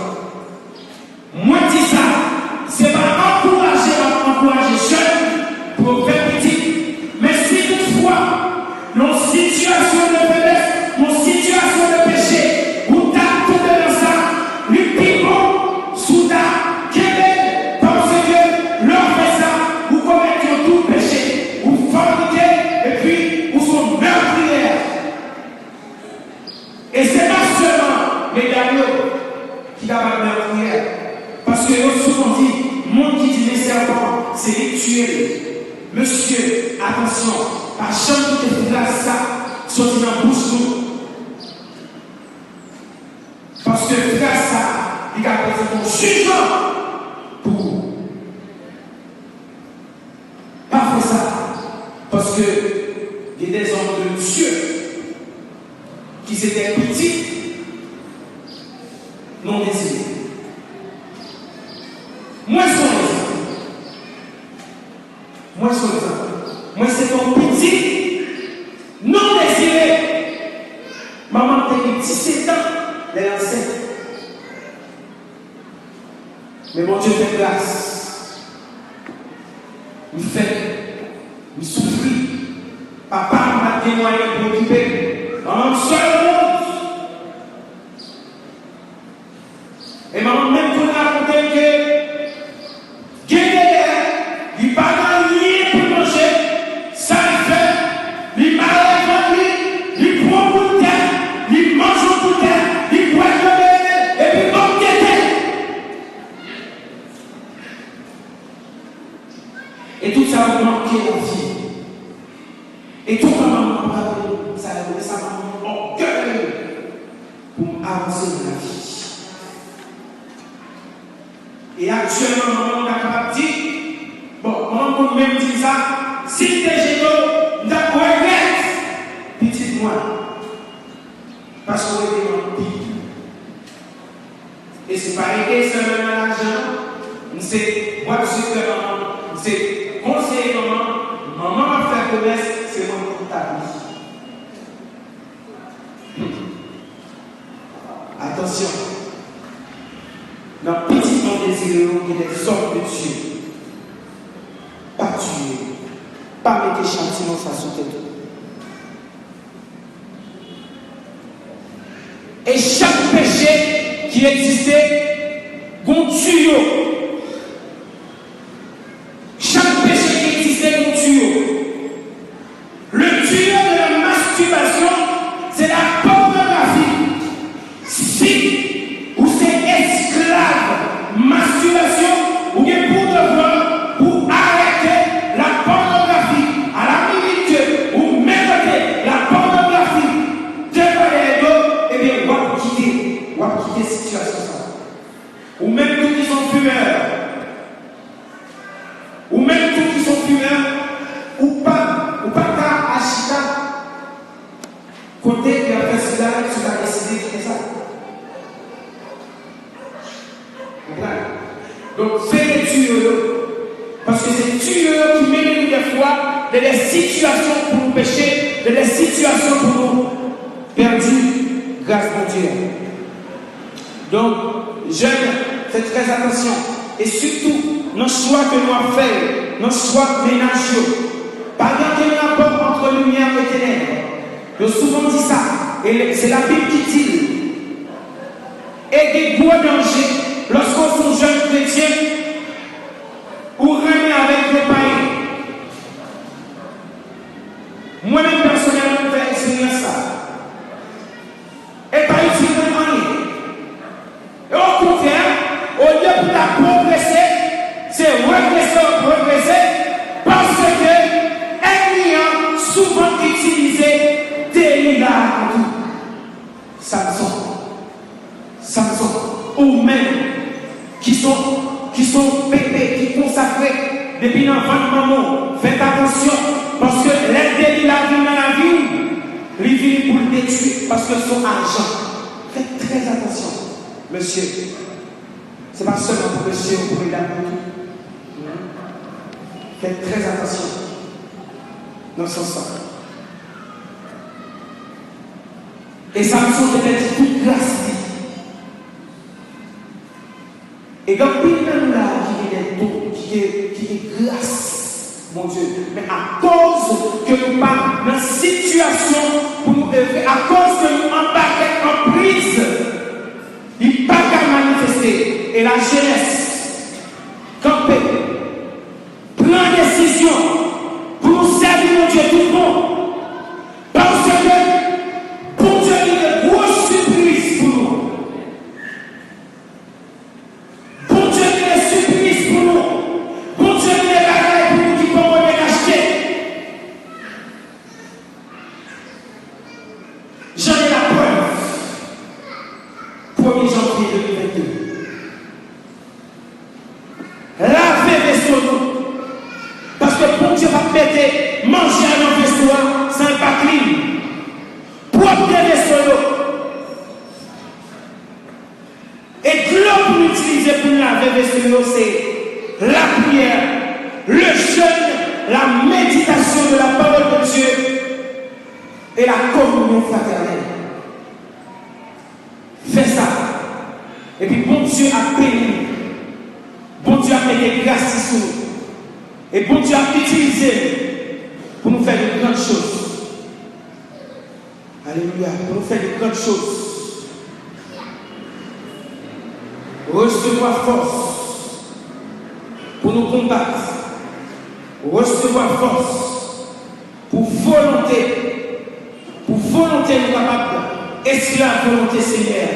Moi, dis ça, c'est pas encourager jeune pour faire petit, mais si toutefois, nos situations de faiblesse, nos situations de péché, où t'as tombé dans ça, le piment, soudain, parce que leur fait ça, vous commettez tout péché, vous forniquez, et puis vous sont meurtrières. Et c'est pas seulement les derniers qui doivent meurtrières, parce que eux souvent dit, monde qui dit les serpents, c'est les tuer. Monsieur, attention, par chambre qui te place ça, sortir dans la bouche nous. Parce que grâce à ça, il a posé ton jugement pour vous. Pas fait ça. Parce que il y a des hommes de Dieu qui s'étaient petits, non désirés. Moi, je suis Moi, c'est ton petit, non désiré. Maman, t'es 17 ans, elle est enceinte. Mais mon Dieu fait grâce. Il fait, il souffrit. Papa m'a témoigné pour m'occuper. Maman, seul au monde. Et maman, même pour raconter que il pas rien pour manger, ça il fait, il malade, il prend pour le terre, il mange pour le terre, il boit de lait, et puis bon et tout ça va manquer la vie. Et tout maman ça a donné sa maman au cœur pour avancer dans la vie. Et actuellement, maman n'a pas dit, bon, maman peut même dire ça, si t'es généreux, n'a pas regret, petite moi. Parce qu'on est dans le pays. Et c'est pas aider seulement l'argent, c'est moi je suis maman, c'est conseiller maman va faire commerce, c'est moi qui t'habille. Attention. Dans le petit monde désiré, il y a des hommes de Dieu. Pas tuer. Pas mettre des châtiments sur tête. Et chaque péché qui existait, on tue. Chaque péché qui existait, on tue. Le tueur de la masturbation, c'est la pornographie. Si vous êtes esclave, masturbation, ou bien pour devoir, pour arrêter la pornographie à la minute, ou mettre la pornographie devant les dos, eh bien, on va quitter cette situation. Ou même tous qui sont fumeurs, ou même tous qui sont fumeurs, ou pas qu'à Achita, côté de la festival, tu vas décider de faire ça. Donc, fais les tueurs, parce que c'est tueurs qui mènent des fois de des situations pour nous pécher, de des situations pour nous perdus, grâce à Dieu. Donc, jeunes, faites très attention. Et surtout, nos choix que nous avons fait, nos choix ménagers. Pas garder un rapport entre lumière et ténèbres. J'ai souvent dit ça, et c'est la Bible qui dit. Et des gros dangers, lorsqu'on est jeune chrétien, ou remet avec les païens. Moi-même, personnellement, j'ai expérience ça. Et pas utile de rien. Et au contraire, au lieu de la progresser, c'est regresser, parce que ayant souvent utilisé des lilas. Samson, ou même qui sont pépés, qui consacrés depuis l'enfant de maman. Faites attention, parce que l'aide de la vie dans la vie, ils viennent pour le détruire, parce que son argent. Faites très attention, monsieur. Ce n'est pas seulement pour monsieur ou pour les dames. Faites très attention dans ce sens. Et Samson était toute grâce. Et quand il y a là qui est don, qui est grâce, mon Dieu, mais à cause que nous pas dans une situation pour nous œuvrer, à cause que nous embarquons en prise, il n'y a pas qu'à manifester. Et la jeunesse, camper, prendre décision pour nous servir mon Dieu tout bon. Parce que pour Dieu, il y a une grosse surprise pour nous. mettez manger à nos vaisseaux, sans pas clean. Propre vaisseau. Et l'eau pour utiliser pour laver vaisseau, c'est la prière, le jeûne, la méditation de la parole de Dieu et la communion fraternelle. Fais ça. Et puis bon Dieu a béni. Bon Dieu a mis des grâces sur nous. Et bon Dieu a utilisé pour nous faire de grandes choses. Alléluia. Pour nous faire de grandes choses. Recevoir force pour nous combattre. Recevoir force pour volonté. Pour volonté nous capables. Esclave volonté Seigneur.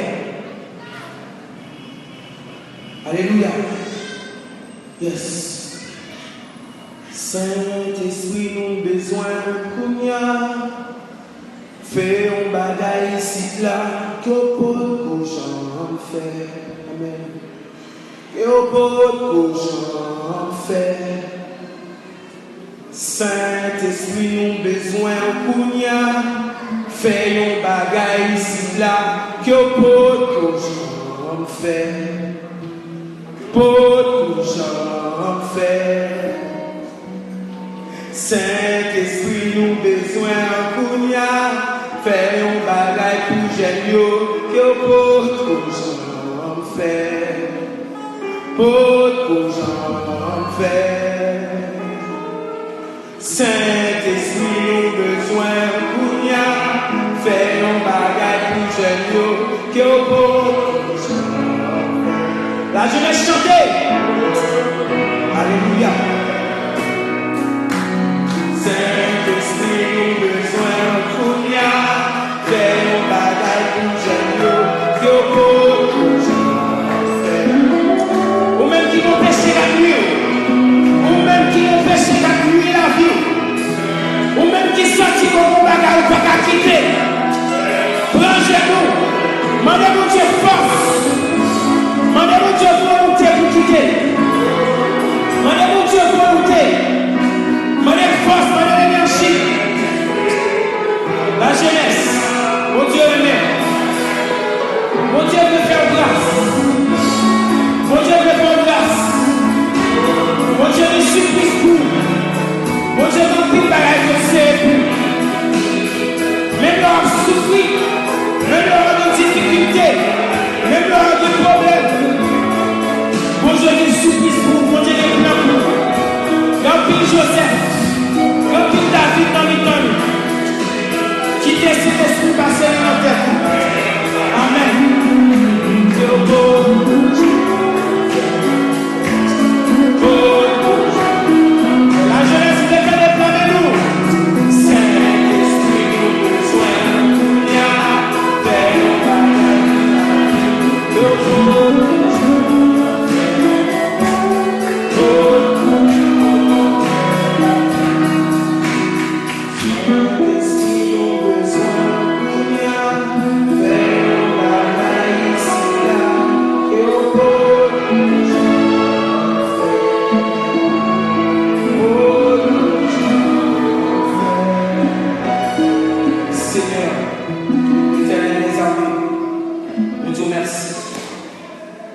Alléluia. Yes. Saint-Esprit, nous besoin de fais un bagaille ici là, que pour qu'on fait. Amen. Que pour qu'on fait. Saint-Esprit, nous besoin de fais un bagaille ici là, que pour qu'on fait. Pour j'en fais. Saint-Esprit, nous besoin de faire un bagage pour géniaux que pour j'en fais. Pour j'en fais. Saint-Esprit, nous besoin de faire un bagage pour géniaux que pour j'en fais. La jeunesse chantée. Alléluia. Saint-Esprit, nous besoin de faire un bagage pour géniaux, que pour ou même qui vont pécher la nuit, ou même qui vont pécher la nuit la vie, ou même qui sortent comme un bagage ou pas quitter. Plongez-nous, demandez-vous Dieu force, demandez-vous Dieu volonté pour quitter, demandez-vous Dieu volonté, demandez force, demandez l'énergie. La jeunesse, mon Dieu aimé, mon Dieu veut faire grâce, mon Dieu veut faire grâce, mon Dieu veut supplier pour, mon Dieu veut plus pareil que c'est pour. Même leur souffrir, même leur de difficultés, même leur de problèmes, mon Dieu veut supplier pour, mon Dieu veut faire pour. Comme Joseph, comme David dans les temps. Qui décide de se passer dans la tête. Amen. La jeunesse de Calais parmi nous. Saint-Esprit, nous besoin.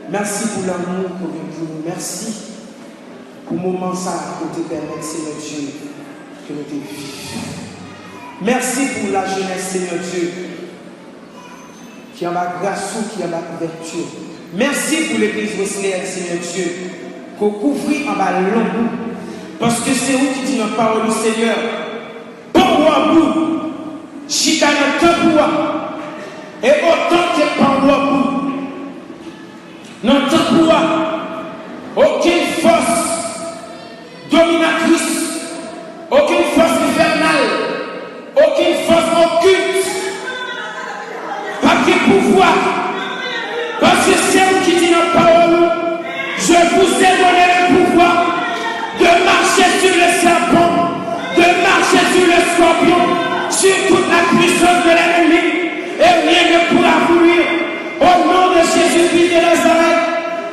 Merci pour l'amour que vous nous. Merci pour le moment ça que te permet, Seigneur Dieu, que nous te vivions. Merci pour la jeunesse, Seigneur Dieu, qui en a grâce ou qui en a couverture. Merci pour l'église Wesleyenne, Seigneur Dieu, qu'on couvre en bas long. Parce que c'est vous qui dit notre parole au Seigneur. Pour à bout, chita notre temps et autant que pour à bout. Notre pouvoir, aucune force dominatrice, aucune force infernale, aucune force occulte, pas de pouvoir, parce que c'est vous qui dit notre parole, je vous ai donné le pouvoir de marcher sur le serpent, de marcher sur le scorpion, sur toute la puissance de l'ennemi, et rien ne pourra vous nuire. Au nom de Jésus-Christ de Nazareth,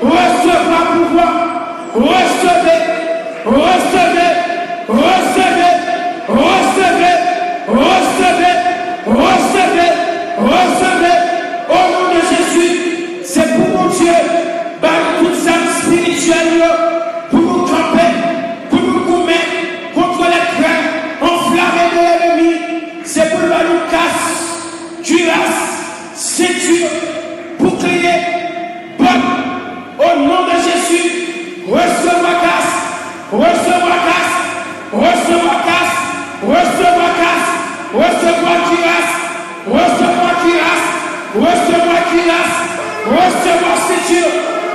recevez le pouvoir, recevez, recevez, recevez. Jésus, recevoir grâce, recevoir grâce, recevoir grâce, recevoir grâce, recevoir grâce, recevoir grâce, recevoir grâce, recevoir ceinture,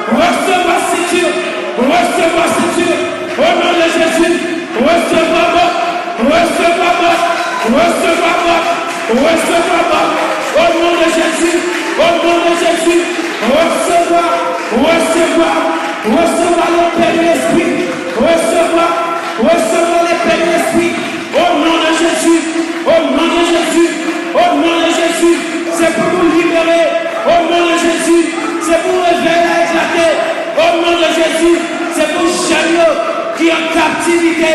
recevoir ceinture, recevoir ceinture, au nom de Jésus, recevoir mort, recevoir mort, recevoir mort, recevoir mort, au nom de Jésus, au nom de Jésus, recevoir, recevoir, recevoir le Père de l'Esprit, recevoir, recevoir le Père de l'Esprit, au nom de Jésus, au nom de Jésus, au nom de Jésus, c'est pour nous libérer, au nom de Jésus, c'est pour réveiller à éclater, au nom de Jésus, c'est pour Jamio qui est en captivité,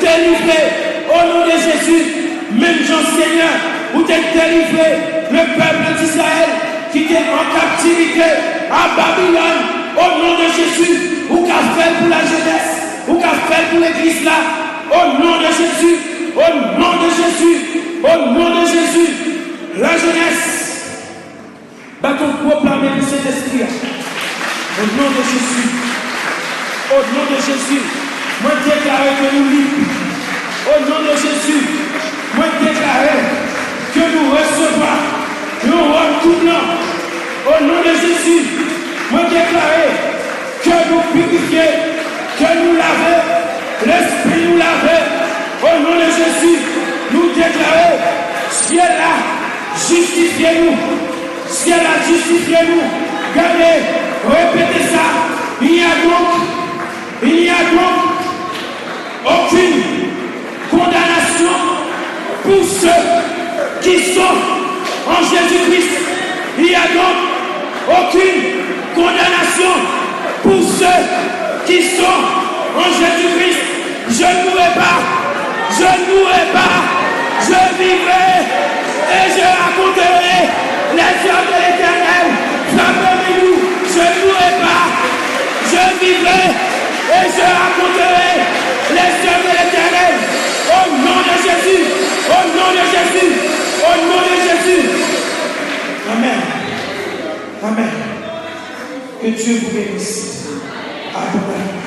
délivré, au nom de Jésus, même Jean Seigneur, où tu es délivré, le peuple d'Israël qui est en captivité à Babylone, au nom de Jésus, ou qu'a fait pour la jeunesse, ou qu'a fait pour l'église là, au nom de Jésus, au nom de Jésus, au nom de Jésus, la jeunesse, bâton proclamer le Saint-Esprit, au nom de Jésus, au nom de Jésus, moi déclare que nous libres, au nom de Jésus, moi déclare que nous recevons le rôle tournant, au nom de Jésus, moi déclare que nous purifions, que nous lavons, l'Esprit nous lave, au nom de Jésus, nous déclarons, ciel là, justifiez-nous, ciel là, justifiez-nous, regardez, répétez ça, il n'y a donc aucune condamnation pour ceux qui sont en Jésus-Christ. Il n'y a donc aucune condamnation pour ceux qui sont en Jésus-Christ. Je ne mourrai pas, je ne mourrai pas, je vivrai et je raconterai les œuvres de l'Éternel. Frappez-nous, je ne mourrai pas, je vivrai et je raconterai les œuvres de l'Éternel. Au nom de Jésus, au nom de Jésus, au nom de Jésus. Amen. Amen. Que Dieu vous bénisse. Amen.